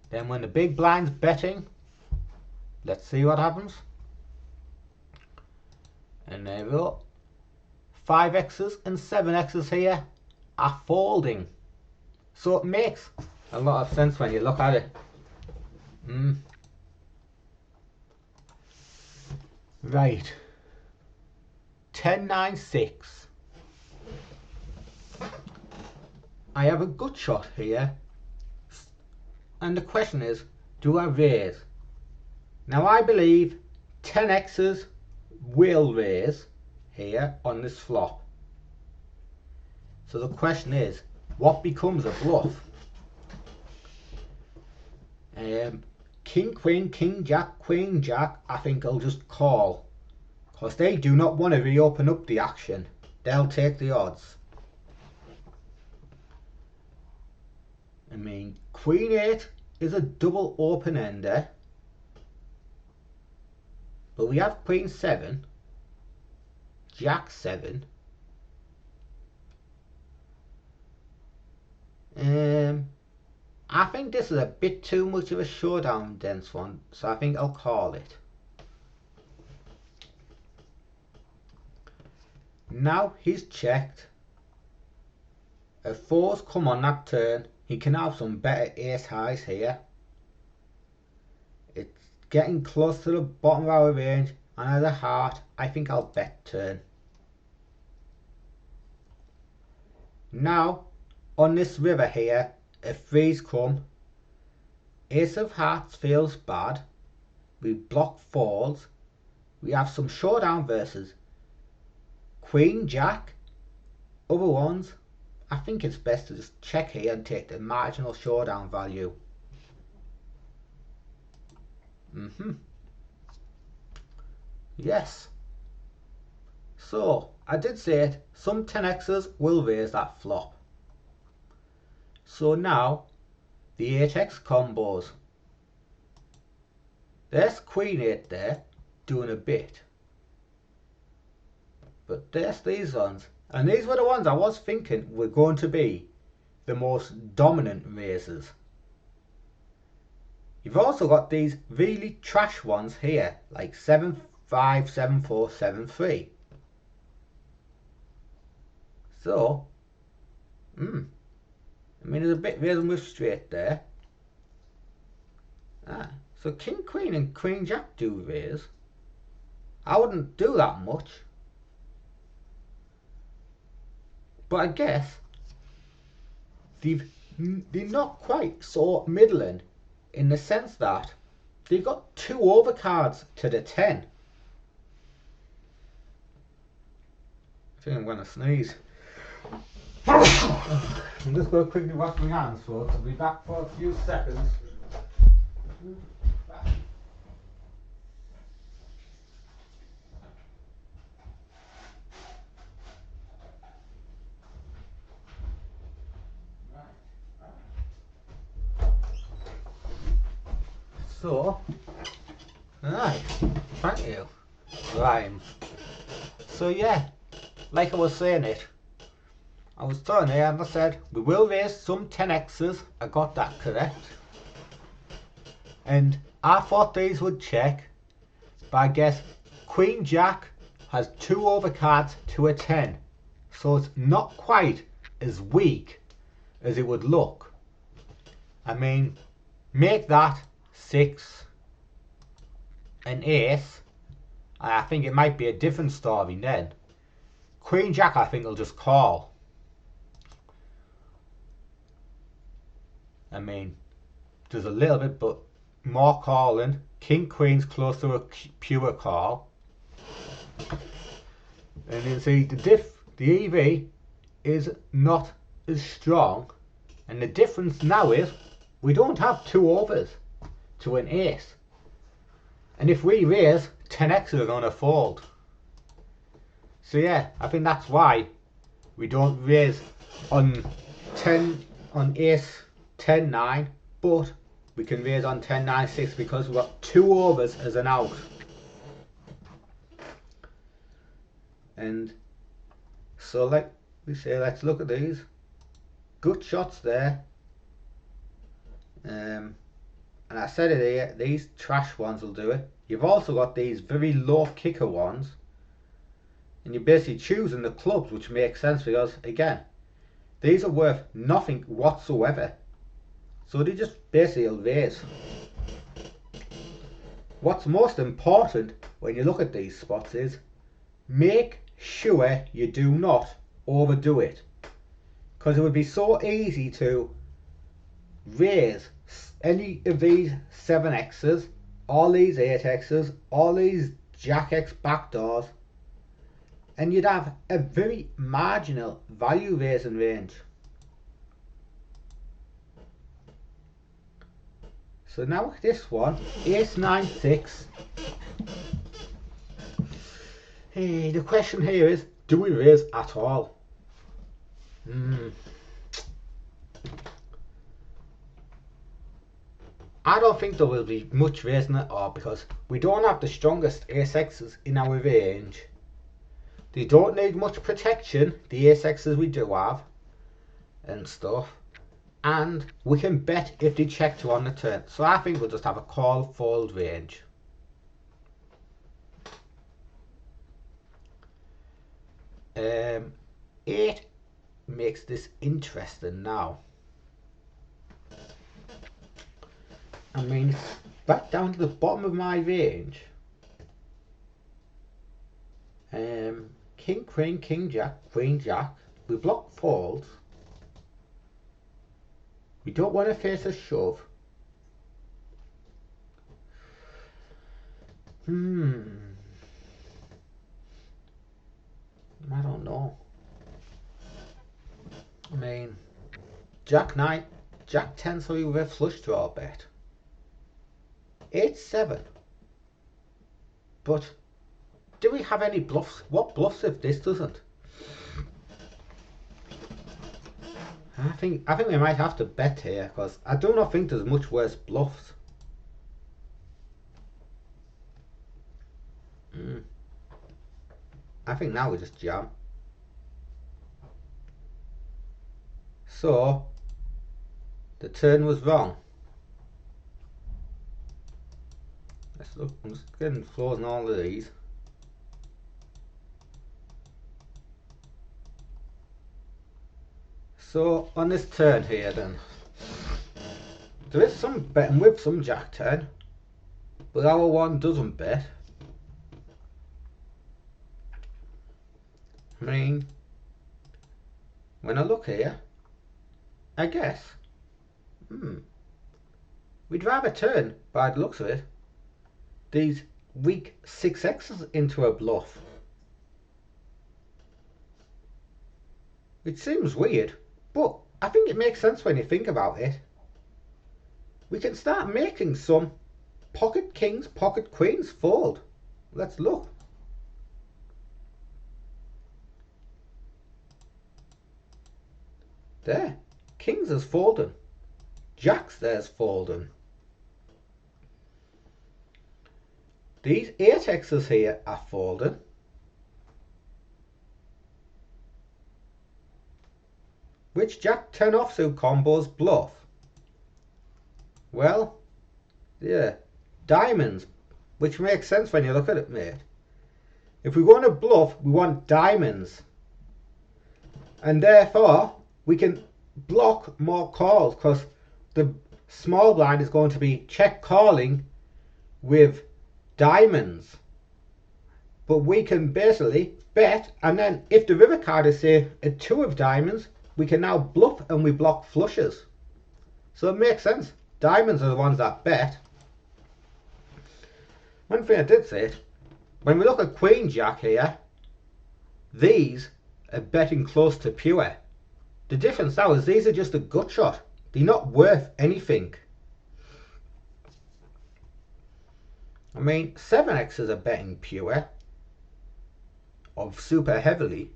S1: Then when the big blind's betting, let's see what happens. And there we go. 5x's and 7x's here are folding. So it makes a lot of sense when you look at it. Right. 10-9-6. I have a good shot here. And the question is, do I raise? Now I believe 10x's will raise here on this flop. So the question is, what becomes a bluff? King, queen, king, jack, queen, jack, I think I'll just call. Because they do not want to reopen up the action. They'll take the odds. I mean, queen 8 is a double open-ender. But we have queen 7, jack 7. I think this is a bit too much of a showdown dense one, so I think I'll call it. Now he's checked. If 4's come on that turn, he can have some better ace highs here. It's getting close to the bottom of our range, and as a heart, I think I'll bet turn. Now, on this river here, if 3's come, ace of hearts feels bad. We block folds. We have some showdown versus queen jack, other ones, I think it's best to just check here and take the marginal showdown value. Yes. So, I did say it, some 10x's will raise that flop. So now, the 8x combos. There's Queen 8 there, doing a bit. But there's these ones. And these were the ones I was thinking were going to be the most dominant raises. You've also got these really trash ones here, like 7-5, 7-4, 7-3. So, I mean, there's a bit raising with straight there. So King Queen and Queen Jack do raise. I wouldn't do that much. But I guess they're not quite so middling in the sense that they've got 2 overcards to the 10. I think I'm going to sneeze. I'm just going to quickly wash my hands, folks. I'll be back for a few seconds. So, right, thank you, Rhyme. So yeah, like I was saying I was telling you and I said we will raise some 10x's, I got that correct. And I thought these would check, but I guess Queen Jack has 2 overcards to a 10. So it's not quite as weak as it would look. I mean, make that 6 an ace, and I think it might be a different story then. Queen Jack I think will just call. I mean, there's a little bit but more calling. King Queen's close to a pure call. And you see the EV is not as strong, and the difference now is we don't have 2 overs to an ace. And if we raise, 10x are going to fold. So yeah, I think that's why we don't raise on ace 10-9, but we can raise on 10-9-6 because we've got 2 overs as an out. And so like we say, let's look at these. Good shots there. And I said it here, these trash ones will do it. You've also got these very low kicker ones, and you're basically choosing the clubs, which makes sense because again, these are worth nothing whatsoever, so they just basically will raise. What's most important when you look at these spots is make sure you do not overdo it, because it would be so easy to raise any of these 7x's, all these 8x's, all these Jack X backdoors, and you'd have a very marginal value raising range. So now this one, ace 9-6. Hey, the question here is, do we raise at all? I don't think there will be much raising at all because we don't have the strongest ace-x's in our range. They don't need much protection, the ace-x's we do have, and stuff. And we can bet if they check to on the turn. So I think we'll just have a call fold range. Eight makes this interesting now. I mean, back down to the bottom of my range. King, Queen, King, Jack, Queen, Jack. We block folds. We don't want to face a shove. I don't know. I Jack 9, Jack 10, sorry, with a flush draw bet. 8-7. But do we have any bluffs? What bluffs if this doesn't? I think we might have to bet here because I do not think there's much worse bluffs. I think now we just jam. So the turn was wrong. Let's look. I'm just getting floors on all of these. So on this turn here then, there is some betting with some Jack 10, but our one doesn't bet. I mean, when I look here, I guess, we'd rather turn, by the looks of it, these weak 6x's into a bluff. It seems weird, but I think it makes sense when you think about it. We can start making some pocket kings, pocket queens fold. Let's look. There, kings is folding. Jacks there's folding. These 8x's here are folding. Which Jack 10 offsuit combos bluff? Well, yeah, diamonds, which makes sense when you look at it, mate. If we want to bluff, we want diamonds. And therefore, we can block more calls because the small blind is going to be check calling with diamonds. But we can basically bet, and then if the river card is say a 2 of diamonds, we can now bluff and we block flushes. So it makes sense. Diamonds are the ones that bet. One thing I did say, when we look at Queen Jack here, these are betting close to pure. The difference now is these are just a gut shot. They're not worth anything. I mean, 7x's are betting pure of super heavily.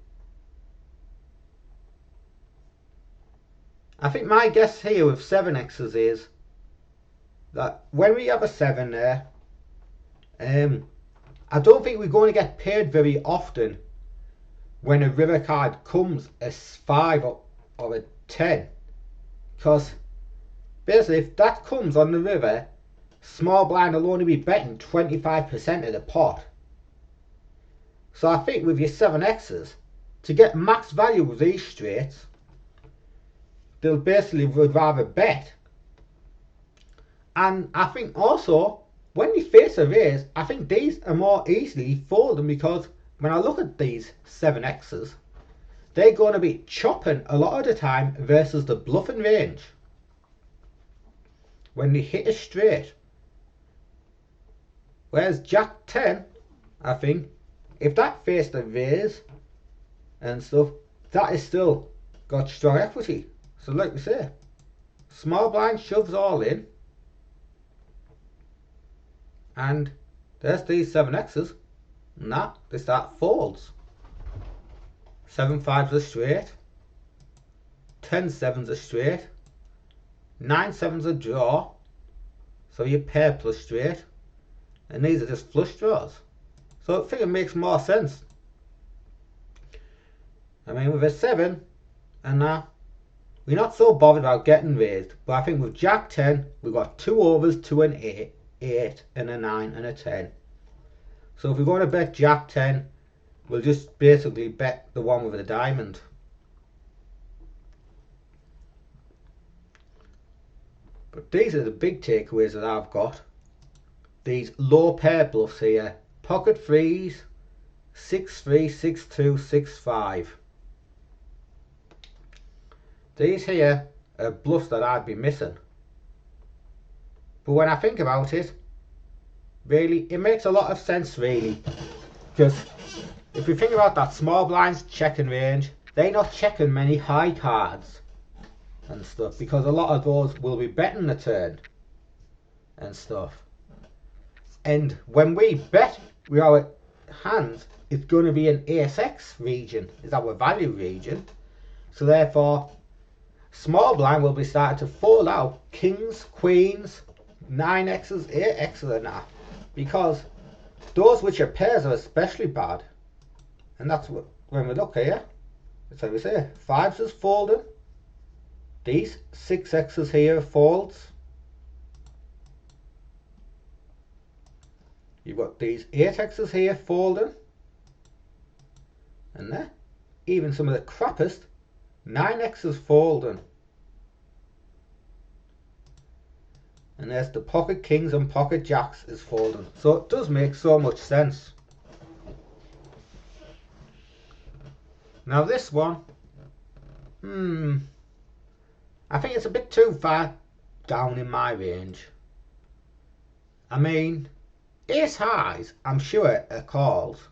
S1: I think my guess here with 7x's is that when we have a 7 there, I don't think we're going to get paid very often when a river card comes as 5 or a 10, because basically if that comes on the river, small blind will only be betting 25% of the pot. So I think with your 7x's, to get max value with these straights, they'll basically would rather bet. And I think also when you face a raise, I think these are more easily folding, because when I look at these 7x's, they're going to be chopping a lot of the time versus the bluffing range. When they hit a straight. Whereas Jack 10, I think, if that faced a raise and stuff, that is still got strong equity. So like we say, small blind shoves all in, and there's these 7x's, and that they start folds. 7-5's a straight, 10-7's a straight, 9-7's a draw, so you pair plus straight, and these are just flush draws. So I think it makes more sense. I mean, with a 7 and that, we're not so bothered about getting raised, but I think with Jack 10, we've got 2 overs, 2 and 8 and a 9 and a 10. So if we're going to bet Jack 10, we'll just basically bet the one with the diamond. But these are the big takeaways that I've got. These low pair bluffs here. Pocket threes, 6-3, 6-2, 6-5. These here are bluffs that I'd be missing. But when I think about it, really, it makes a lot of sense really. Because if you think about that small blinds checking range, they're not checking many high cards. and stuff, because a lot of those will be betting the turn and stuff. And when we bet with our hands, it's going to be an ace-x region, is our value region. So therefore, small blind will be starting to fold out kings, queens, 9x's, 8x's and that, because those which are pairs are especially bad. And that's what, when we look here, that's how we say, 5s is folding, these 6x's here folds, you've got these 8x's here folding, and there, even some of the crappiest 9x's folding. And there's the pocket kings and pocket jacks is folding. So it does make so much sense. Now this one, I think it's a bit too far down in my range. I mean, ace highs, I'm sure are calls.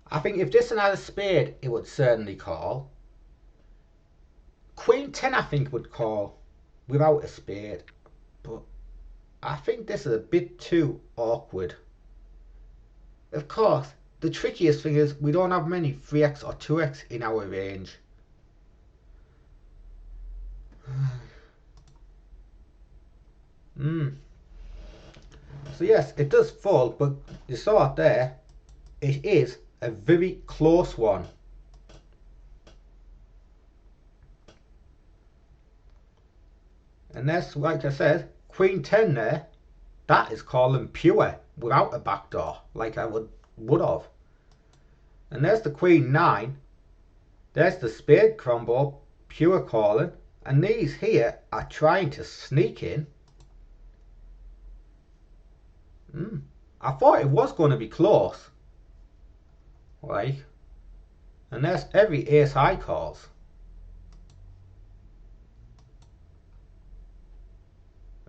S1: I think if this had a spade, it would certainly call. Queen 10 I think would call without a spade. But I think this is a bit too awkward. Of course, the trickiest thing is we don't have many 3x or 2x in our range. So yes, it does fold, but you saw it there. It is a very close one. And that's, like I said, Queen 10 there, that is calling pure without a backdoor, like I would have. And there's the Queen 9, there's the spade combo, pure calling, and these here are trying to sneak in. I thought it was going to be close, like, and there's every ace high calls.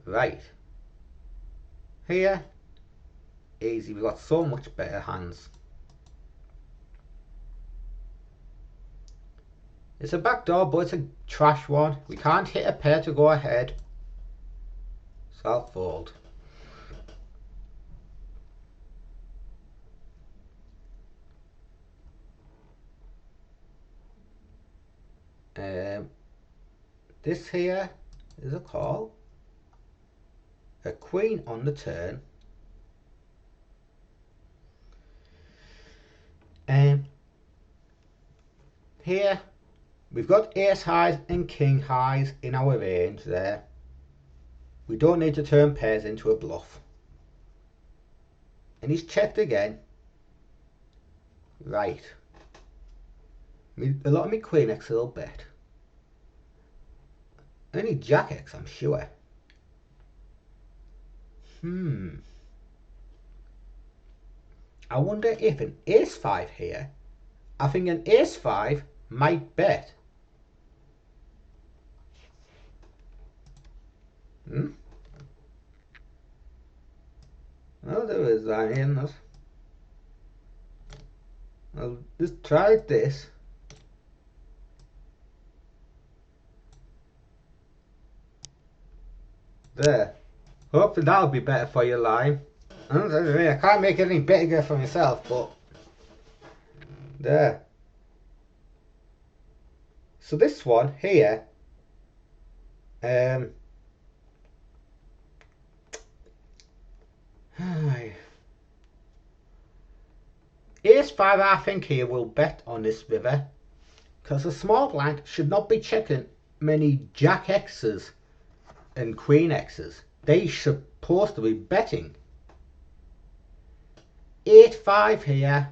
S1: Right, here, easy, we've got so much better hands. It's a backdoor, but it's a trash one. We can't hit a pair to go ahead, so I'll fold. This here is a call. A queen on the turn. Here we've got ace highs and king highs in our range there. We don't need to turn pairs into a bluff. And he's checked again. Right. A lot of me queen x will bet. Only jack x, I'm sure. I wonder if an ace 5 here. I think an ace 5 might bet. Oh, there is that in this. I'll just try this. There. Hopefully that'll be better for your line. I can't make it any bigger for myself, but there. So this one here, ace 5 I think here will bet on this river, because a small blind should not be checking many jack x's and queen x's. They should supposed to be betting. 8-5 here.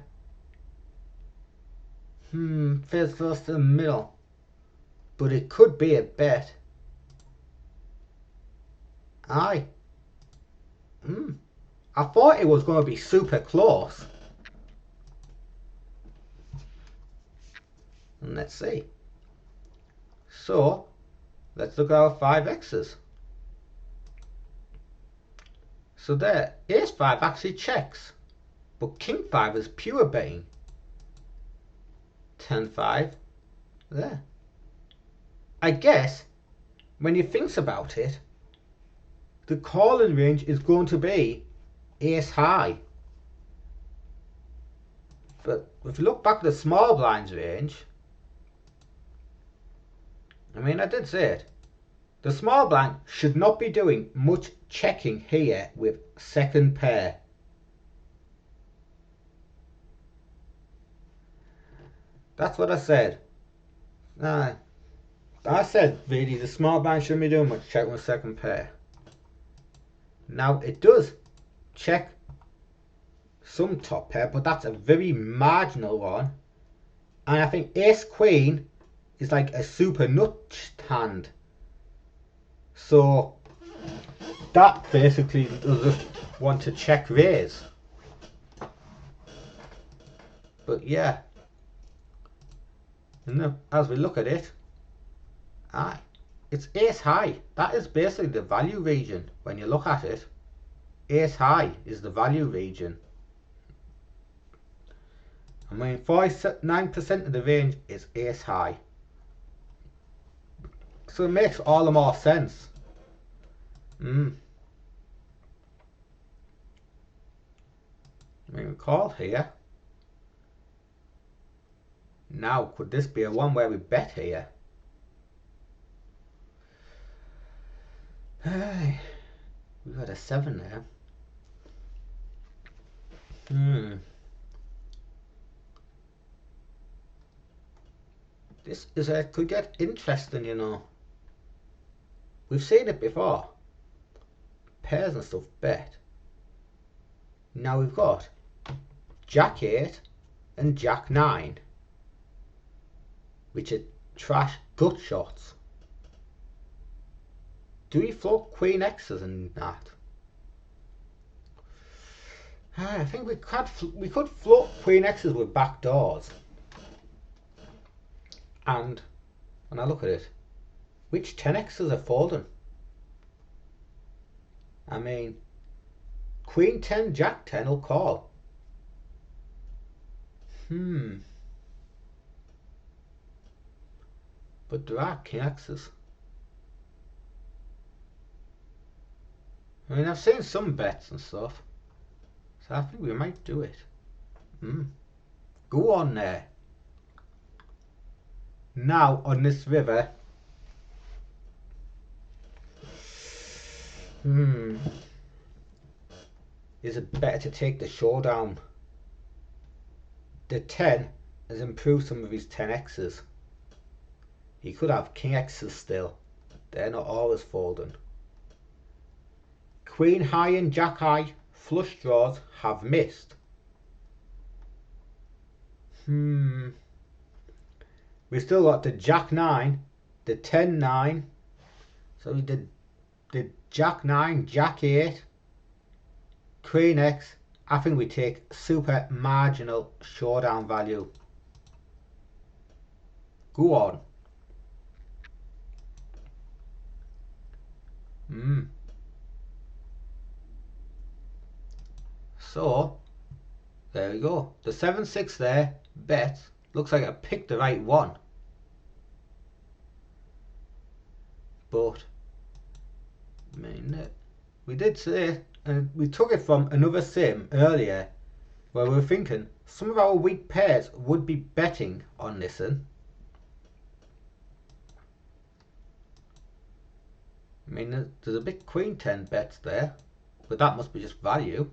S1: Feels close to the middle, but it could be a bet. I thought it was going to be super close. And let's see. So let's look at our 5x's. So there, ace 5 actually checks, but king 5 is pure betting. 10-5 there. I guess when you think about it, the calling range is going to be ace high. But if you look back at the small blinds range, I mean, I did say it. The small blind should not be doing much checking here with second pair. That's what I said. I said really the small blind shouldn't be doing much checking with second pair. Now it does check some top pair, but that's a very marginal one. And I think ace queen is like a super nut hand. So that basically does want to check raise. But yeah, and as we look at it, it's ace high. That is basically the value region when you look at it. Ace high is the value region. I mean, 49% of the range is ace high. So it makes all the more sense. I mean, call here. Now, could this be a one where we bet here? We've got a 7 there. This is could get interesting, you know. We've seen it before. Pairs and stuff bet. Now we've got Jack 8 and Jack 9, which are trash gut shots. Do we float Queen X's and that? I think we could float Queen X's with back doors. And when I look at it, which 10X's are folding? I mean, Queen 10, Jack 10 will call. But there are King X's. I mean, I've seen some bets and stuff, so I think we might do it. Go on there. Now on this river, is it better to take the showdown? The 10 has improved some of his 10X's. He could have King X's still. They're not always folding. Queen high and Jack high flush draws have missed. We still got the Jack 9, the 10 9. So we did the Jack 9, Jack 8, Queen X. I think we take super marginal showdown value. Go on. So there we go. The 7-6 there bet. Looks like I picked the right one. But I mean, we did say, and we took it from another sim earlier, where we were thinking some of our weak pairs would be betting on this one. I mean, there's a big Queen 10 bets there, but that must be just value.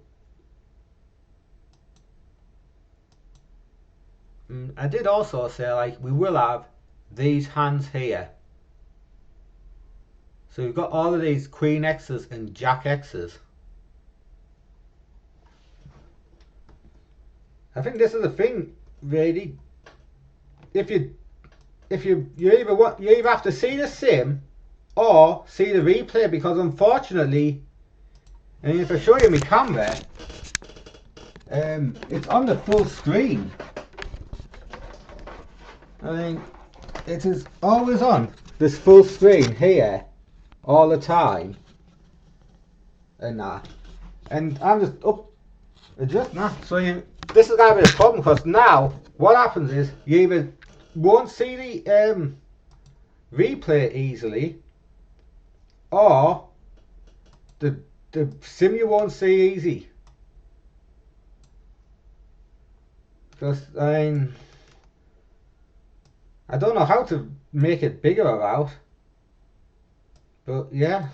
S1: I did also say, like, we will have these hands here. So we've got all of these Queen X's and Jack X's. I think this is the thing, really. You either have to see the sim or see the replay, because unfortunately, and if I show you my camera, it's on the full screen. I mean, it is always on this full screen here all the time, and that, and I'm just adjusting that. So this is gonna be a problem, because now what happens is you either won't see replay it easily, or the sim you won't see easy. Because I don't know how to make it bigger or out, but yeah.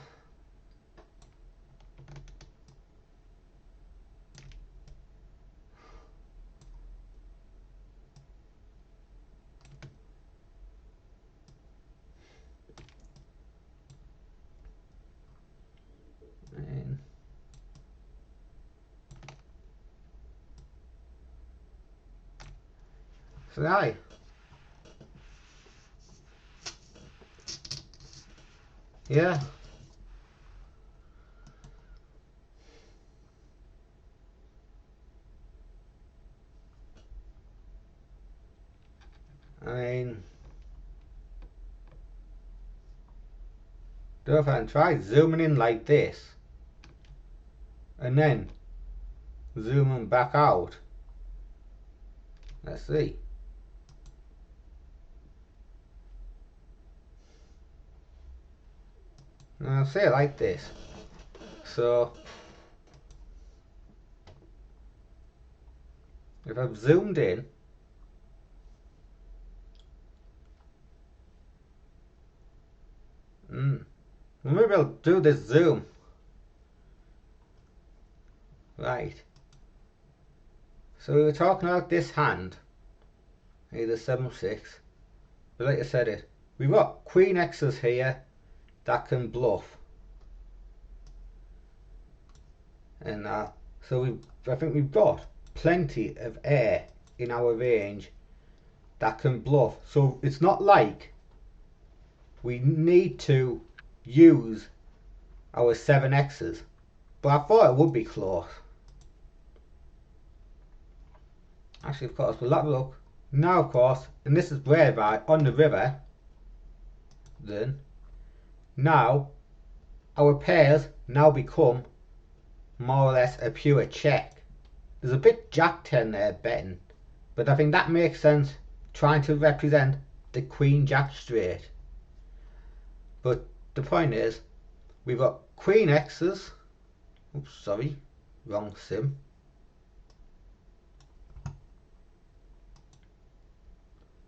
S1: So aye. Yeah. I mean, do if I can try zooming in like this, and then zooming back out. Let's see. Now I'll say it like this. So if I've zoomed in, maybe I'll do this zoom. Right. So we were talking about this hand, either 7-6. But like I said it, we've got Queen X's here that can bluff. And so I think we've got plenty of air in our range that can bluff. So it's not like we need to use our 7X's. But I thought it would be close. Actually, of course, we'll have a look. Now, of course, and this is whereby on the river, then, now, our pairs now become more or less a pure check. There's a bit Jack 10 there betting, but I think that makes sense trying to represent the Queen Jack straight. But the point is, we've got Queen X's, oops, sorry, wrong sim.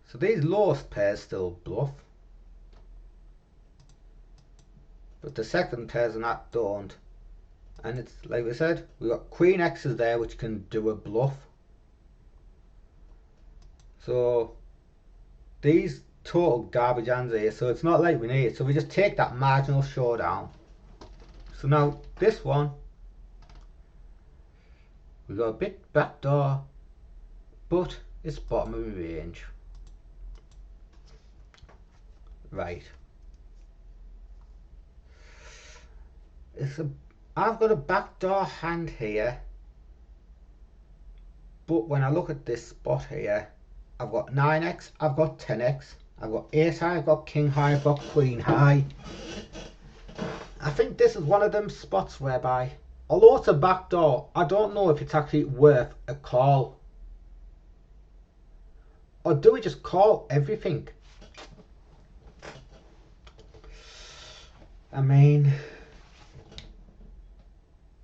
S1: So these lowest pairs still bluff, but the second pairs and that don't. And it's like we said, we've got Queen X's there which can do a bluff. So these total garbage hands here, so it's not like we need it. So we just take that marginal showdown. So now this one, we've got a bit backdoor, but it's bottom of the range. Right. I've got a backdoor hand here, but when I look at this spot here, I've got 9x, I've got 10x, I've got 8 high, I've got king high, I've got queen high. I think this is one of them spots whereby, although it's a backdoor, I don't know if it's actually worth a call. Or do we just call everything? I mean,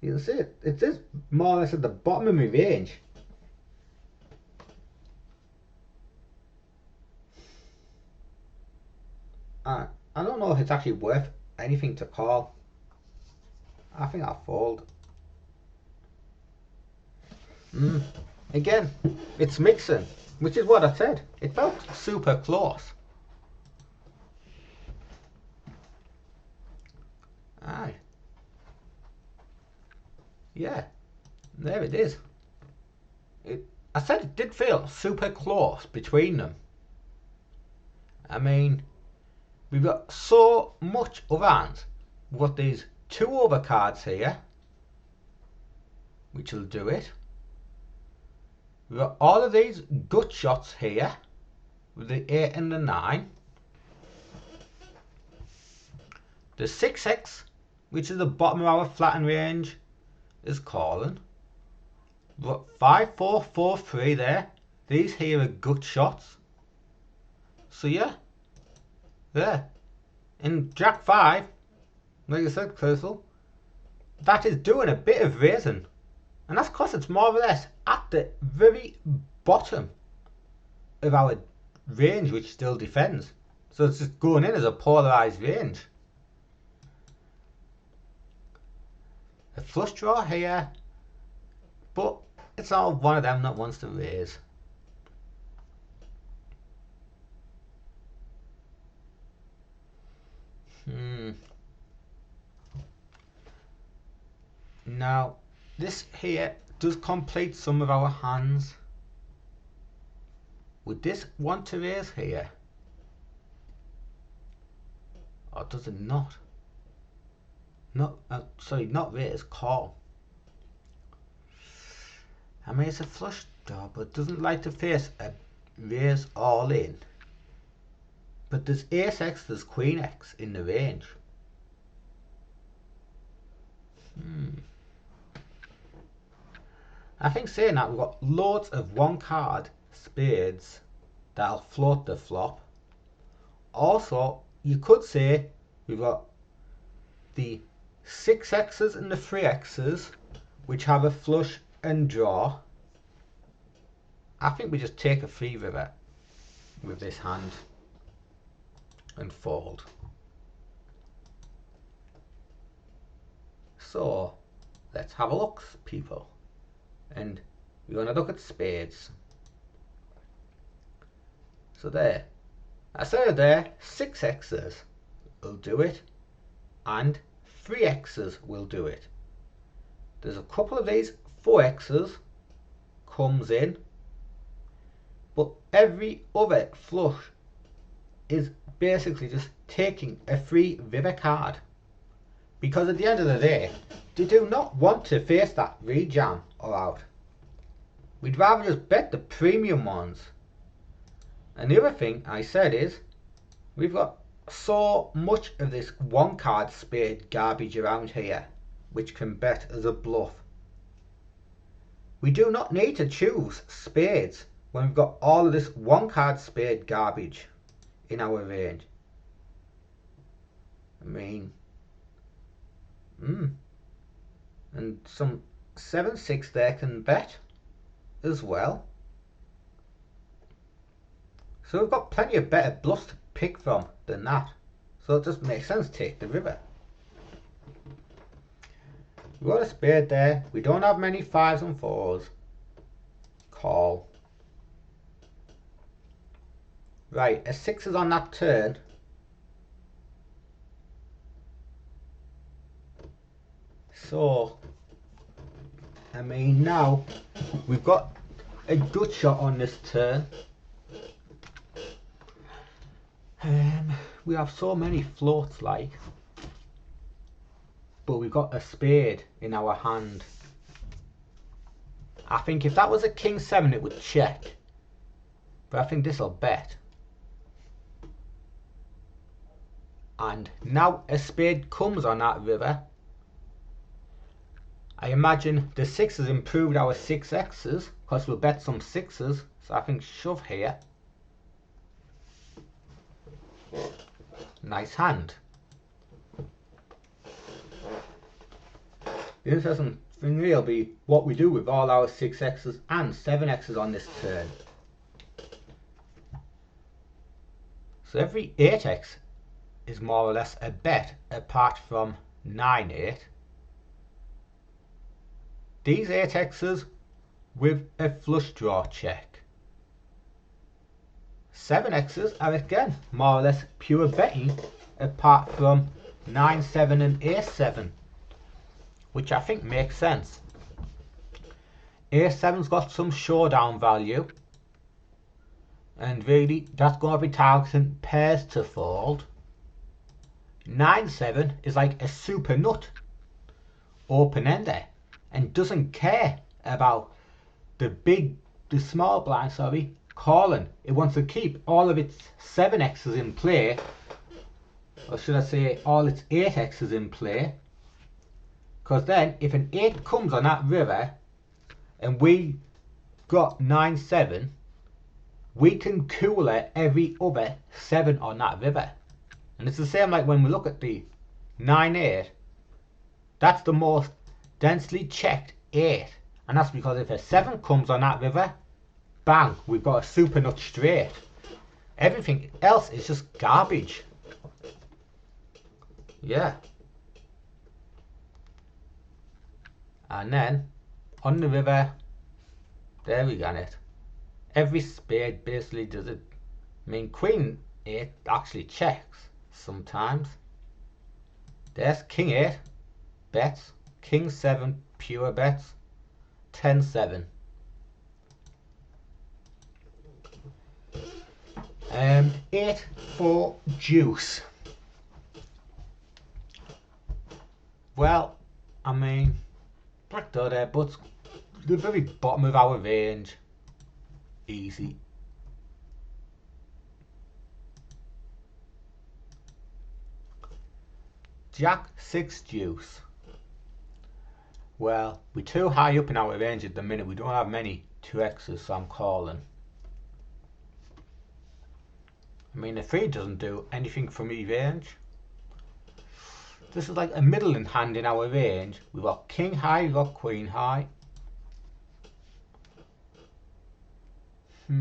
S1: you can see it. It is more or less at the bottom of my range. I don't know if it's actually worth anything to call. I think I'll fold. Again, it's mixing, which is what I said. It felt super close. Aye. Yeah, there it is. I said it did feel super close between them. I mean, we've got so much of hands. We've got these 2 overcards here, which will do it. We've got all of these gut shots here, with the 8 and the 9. The 6x, which is the bottom of our flattened range, is calling. We've got 5, 4, 4, 3 there. These here are gut shots. So yeah, there. in Jack 5, like I said, Crystal, that is doing a bit of raising. And that's because it's more or less at the very bottom of our range, which still defends. So it's just going in as a polarised range. A flush draw here, but it's all one of them that wants to raise. Now, this here does complete some of our hands. Would this want to raise here? Or does it not? Sorry, not raise, call. I mean, it's a flush draw, but it doesn't like to face a raise all in. But there's ace x, there's queen x in the range. I think saying that, we've got loads of one card spades that'll float the flop. Also, you could say we've got the 6x's and the 3x's, which have a flush and draw. I think we just take a free river with this hand and fold. So let's have a look, people, and we're going to look at spades. So there, I said there, 6x's will do it and 3x's will do it. There's a couple of these 4x's comes in, but every other flush is basically just taking a free river card, because at the end of the day they do not want to face that rejam or out. We'd rather just bet the premium ones. And the other thing I said is, we've got so much of this one card spade garbage around here which can bet as a bluff. We do not need to choose spades when we've got all of this one card spade garbage in our range. I mean, and some 7-6 there can bet as well. So we've got plenty of better bluffs to pick from than that. So it just makes sense to take the river. We've got a spade there. We don't have many 5s and 4s. Call. Right, a 6 is on that turn. So, I mean, now we've got a good shot on this turn. We have so many floats, like, but we've got a spade in our hand. I think if that was a king 7 it would check, but I think this will bet. And now a spade comes on that river. I imagine the 6's improved our 6x's, because we'll bet some 6's, so I think shove here. Nice hand. The interesting thing here will be what we do with all our 6x's and 7x's on this turn. So every 8x is more or less a bet apart from 9-8. These 8x's with a flush draw check. 7x's are again more or less pure betting apart from 9-7 and ace-7, which I think makes sense. Ace-7's got some showdown value, and really that's going to be targeting pairs to fold. 9-7 is like a super nut open-ender and doesn't care about the small blind, calling. It wants to keep all of its 7x's in play, or should I say all its 8x's in play, because then if an 8 comes on that river and we got 9-7, we can cooler every other 7 on that river. And it's the same like when we look at the 9-8. That's the most densely checked 8. And that's because if a 7 comes on that river, bang, we've got a super nut straight. Everything else is just garbage. Yeah. And then, on the river, there we got it. Every spade basically does it. I mean, Queen 8 actually checks sometimes. There's King 8, bets. King 7, pure bets. 10-7. 8-4 deuce. Well, I mean, backdoor there, but the very bottom of our range. Easy. Jack 6 deuce. Well, we're too high up in our range at the minute. We don't have many 2x's, so I'm calling. I mean, the 3 doesn't do anything for me range. This is like a middling hand in our range. We've got king high, we've got queen high. I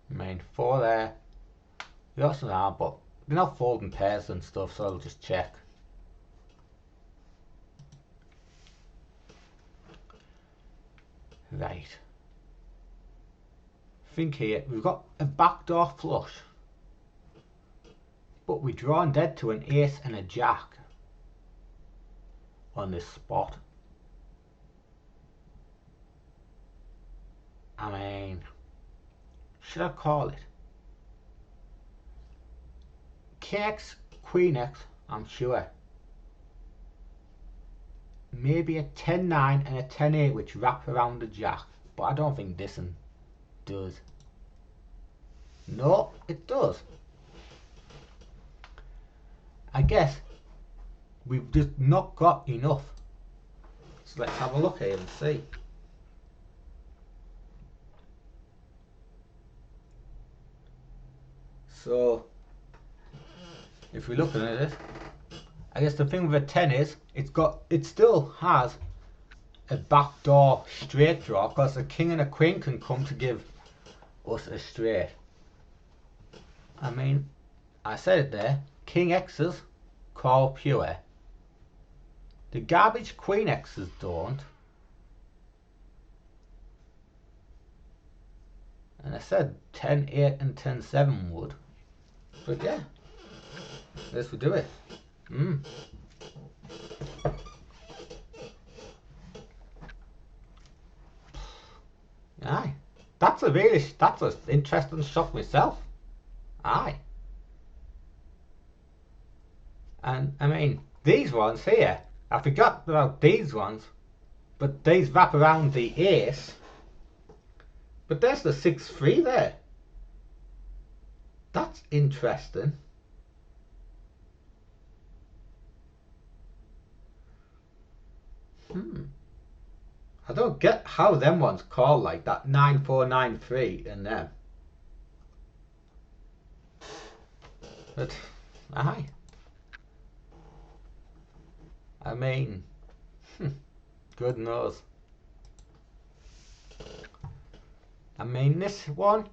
S1: mean, 4 there. We also are, but they're not folding pairs and stuff, so I'll just check. Right. Think here, we've got a backdoor flush, but we're drawn dead to an ace and a jack on this spot. I mean, should I call it? King X, Queen X, I'm sure. Maybe a 10-9 and a 10-8 which wrap around the jack, but I don't think this one does. No, it does. I guess we've just not got enough. So let's have a look here and see. So if we're looking at it, I guess the thing with a 10 is it still has a backdoor straight draw because a king and a queen can come to give us a straight. I mean, I said it there, king X's call pure. The garbage queen X's don't. And I said 10-8 and 10-7 would. But yeah, let's do it. Aye. That's an interesting shot myself. Aye. And I mean, these ones here, I forgot about these ones, but these wrap around the ace. But there's the 6-3 there. That's interesting. I don't get how them ones call like that 9-4-9-3 in them. But aye. I mean, good knows. I mean, this one,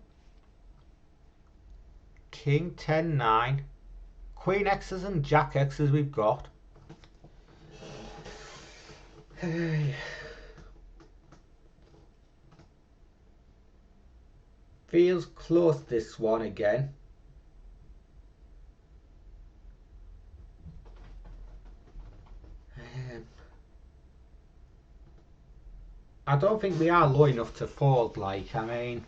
S1: king 10-9, queen X's and jack X's we've got. Feels close, this one again. I don't think we are low enough to fold, like, I mean,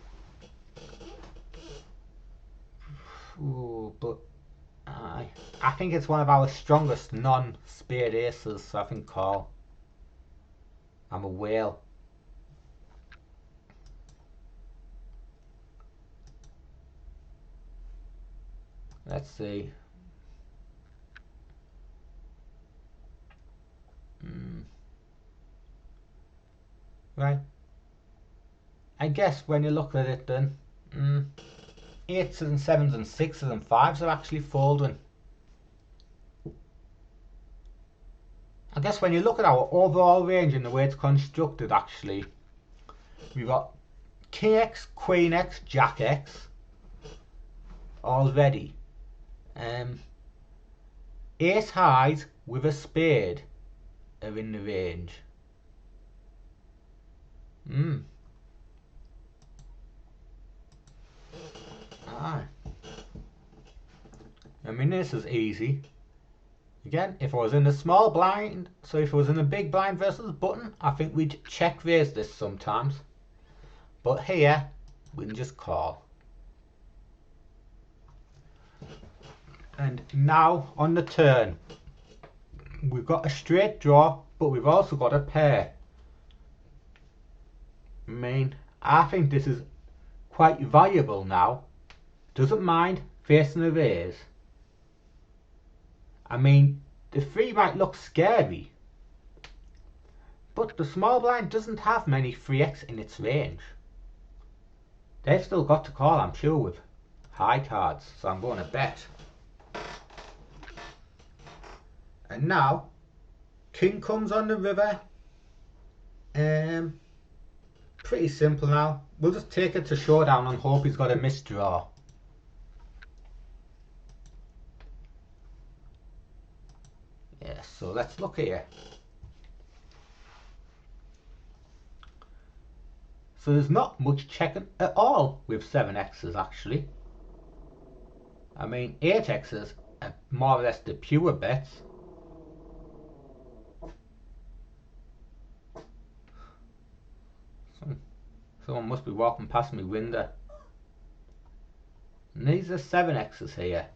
S1: but I think it's one of our strongest non-spade aces, so I think call. I'm a whale. Let's see. Right. I guess when you look at it then, 8s and 7s and 6s and 5s are actually folding. I guess when you look at our overall range and the way it's constructed, actually, we've got King X, Queen X, Jack X already. Ace highs with a spade are in the range. Aye. I mean, this is easy. Again, if I was in a small blind, so if I was in a big blind versus button, I think we'd check raise this sometimes. But here, we can just call. And now on the turn, we've got a straight draw, but we've also got a pair. I mean, I think this is quite valuable now. Doesn't mind facing a raise. I mean, the 3 might look scary, but the small blind doesn't have many 3x in its range. They've still got to call, I'm sure, with high cards, so I'm going to bet. And now, king comes on the river. Pretty simple now. We'll just take it to showdown and hope he's got a misdraw. Yeah, so let's look here. So there's not much checking at all with 7x's actually. I mean, 8x's are more or less the pure bets. Someone must be walking past my window. And these are 7x's here.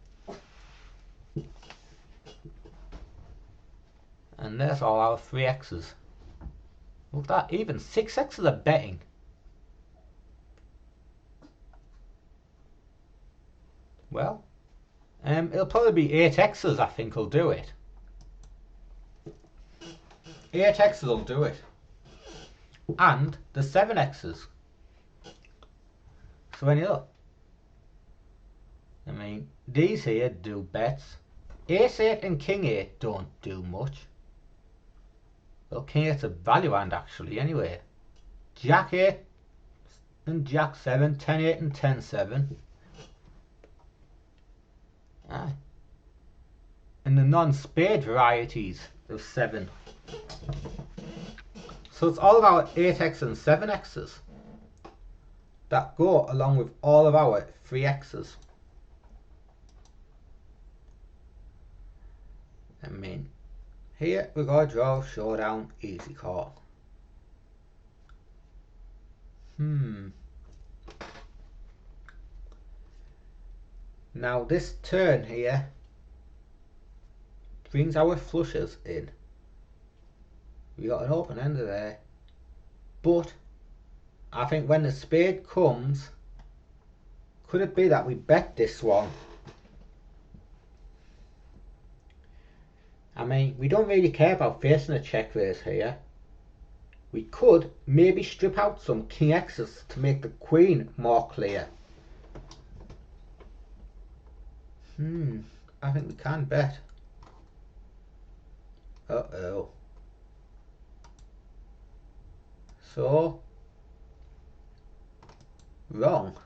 S1: And there's all our 3x's. Look at that, even 6x's are betting. Well, it'll probably be 8x's I think will do it. 8x's will do it. And the 7x's. So when you look, I mean, these here do bets. Ace 8 and King 8 don't do much. Well, King 8's a value hand actually anyway. Jack 8 and Jack 7, 10 8 and 10 7. Aye. And the non-spade varieties of 7. So it's all of our 8x and 7x's that go along with all of our 3x's. I mean, here we got draw, showdown, easy call. Now this turn here brings our flushes in. We got an open ender there, but I think when the spade comes, could it be that we bet this one? I mean, we don't really care about facing a check raise here. We could maybe strip out some King X's to make the Queen more clear. I think we can bet. Uh-oh. So, wrong.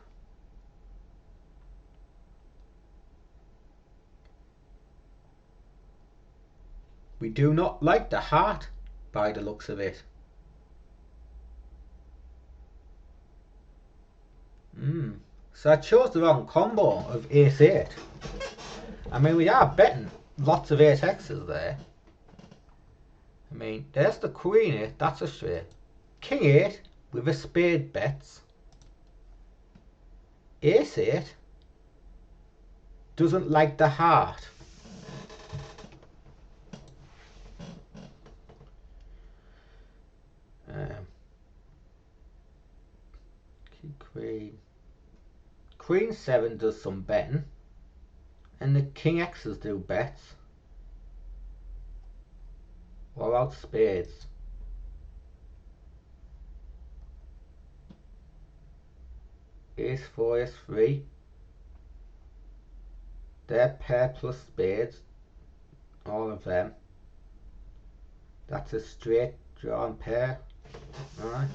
S1: We do not like the heart by the looks of it. So I chose the wrong combo of ace 8. I mean, we are betting lots of 8x's there. I mean, there's the Queen 8, that's a straight. King 8 with a spade bets. Ace 8 doesn't like the heart. Queen 7 does some betting, and the King X's do bets. What about spades? ace 4, ace 3. They're pair plus spades, all of them. That's a straight drawn pair. Alright.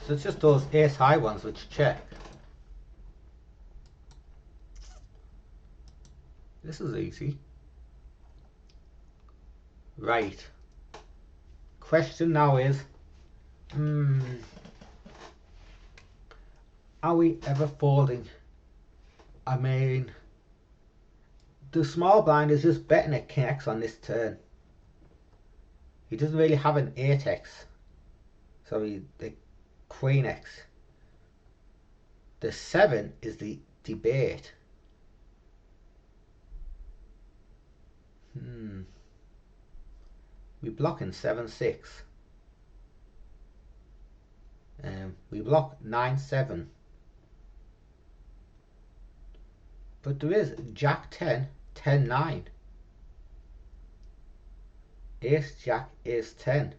S1: So it's just those ace high ones which check. This is easy. Right. Question now is, are we ever folding? I mean, the small blind is just betting at King X on this turn. He doesn't really have an 8x. Sorry, the Queen X. The 7 is the debate. We block in 7-6. We block 9-7. But there is Jack 10, 10-9. Ace Jack, Ace 10.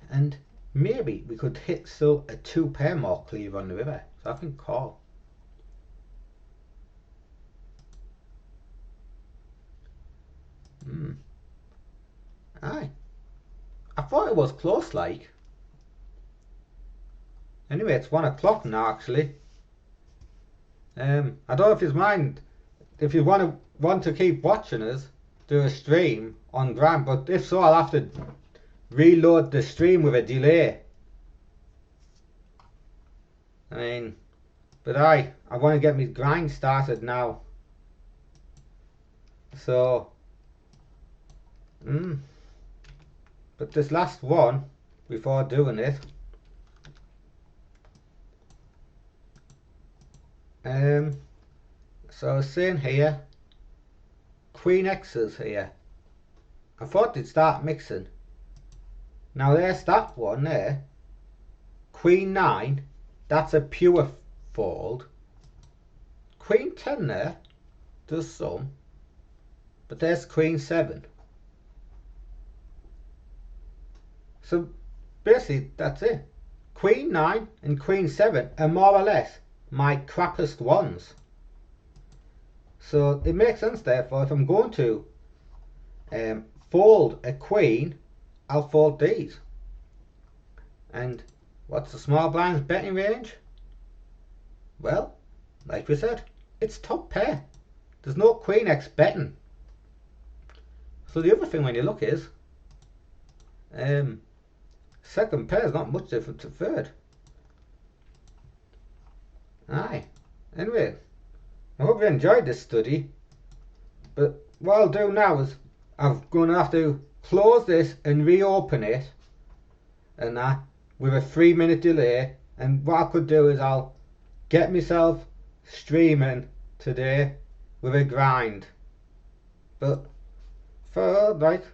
S1: And maybe we could hit still a 2 pair more clear on the river. So I can call. Aye. I thought it was close like. Anyway, it's 1 o'clock now actually. I don't know if you mind, if you want to keep watching us do a stream on Gram, but if so, I'll have to reload the stream with a delay. I mean, but I want to get my grind started now. So, but this last one before doing it. So I was saying here, Queen X's here. I thought they'd start mixing. Now there's that one there. Queen 9, that's a pure fold. Queen 10 there, does some. But there's Queen 7. So basically that's it. Queen 9 and Queen 7 are more or less my crappiest ones. So it makes sense therefore if I'm going to fold a queen, I'll fold these. And what's the small blind's betting range? Well, like we said, it's top pair. There's no Queen X betting. So the other thing when you look is second pair is not much different to third. Aye. Anyway, I hope you enjoyed this study. But what I'll do now is I'm going to have to close this and reopen it, and that with a 3-minute delay. And what I could do is I'll get myself streaming today with a grind. But for like,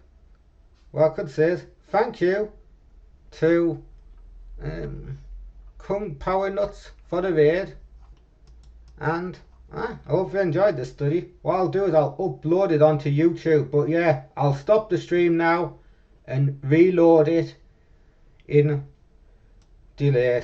S1: what I could say is thank you to Kung Power Nuts for the raid, and I hope you enjoyed this study. What I'll do is I'll upload it onto YouTube, but yeah, I'll stop the stream now and reload it in delay.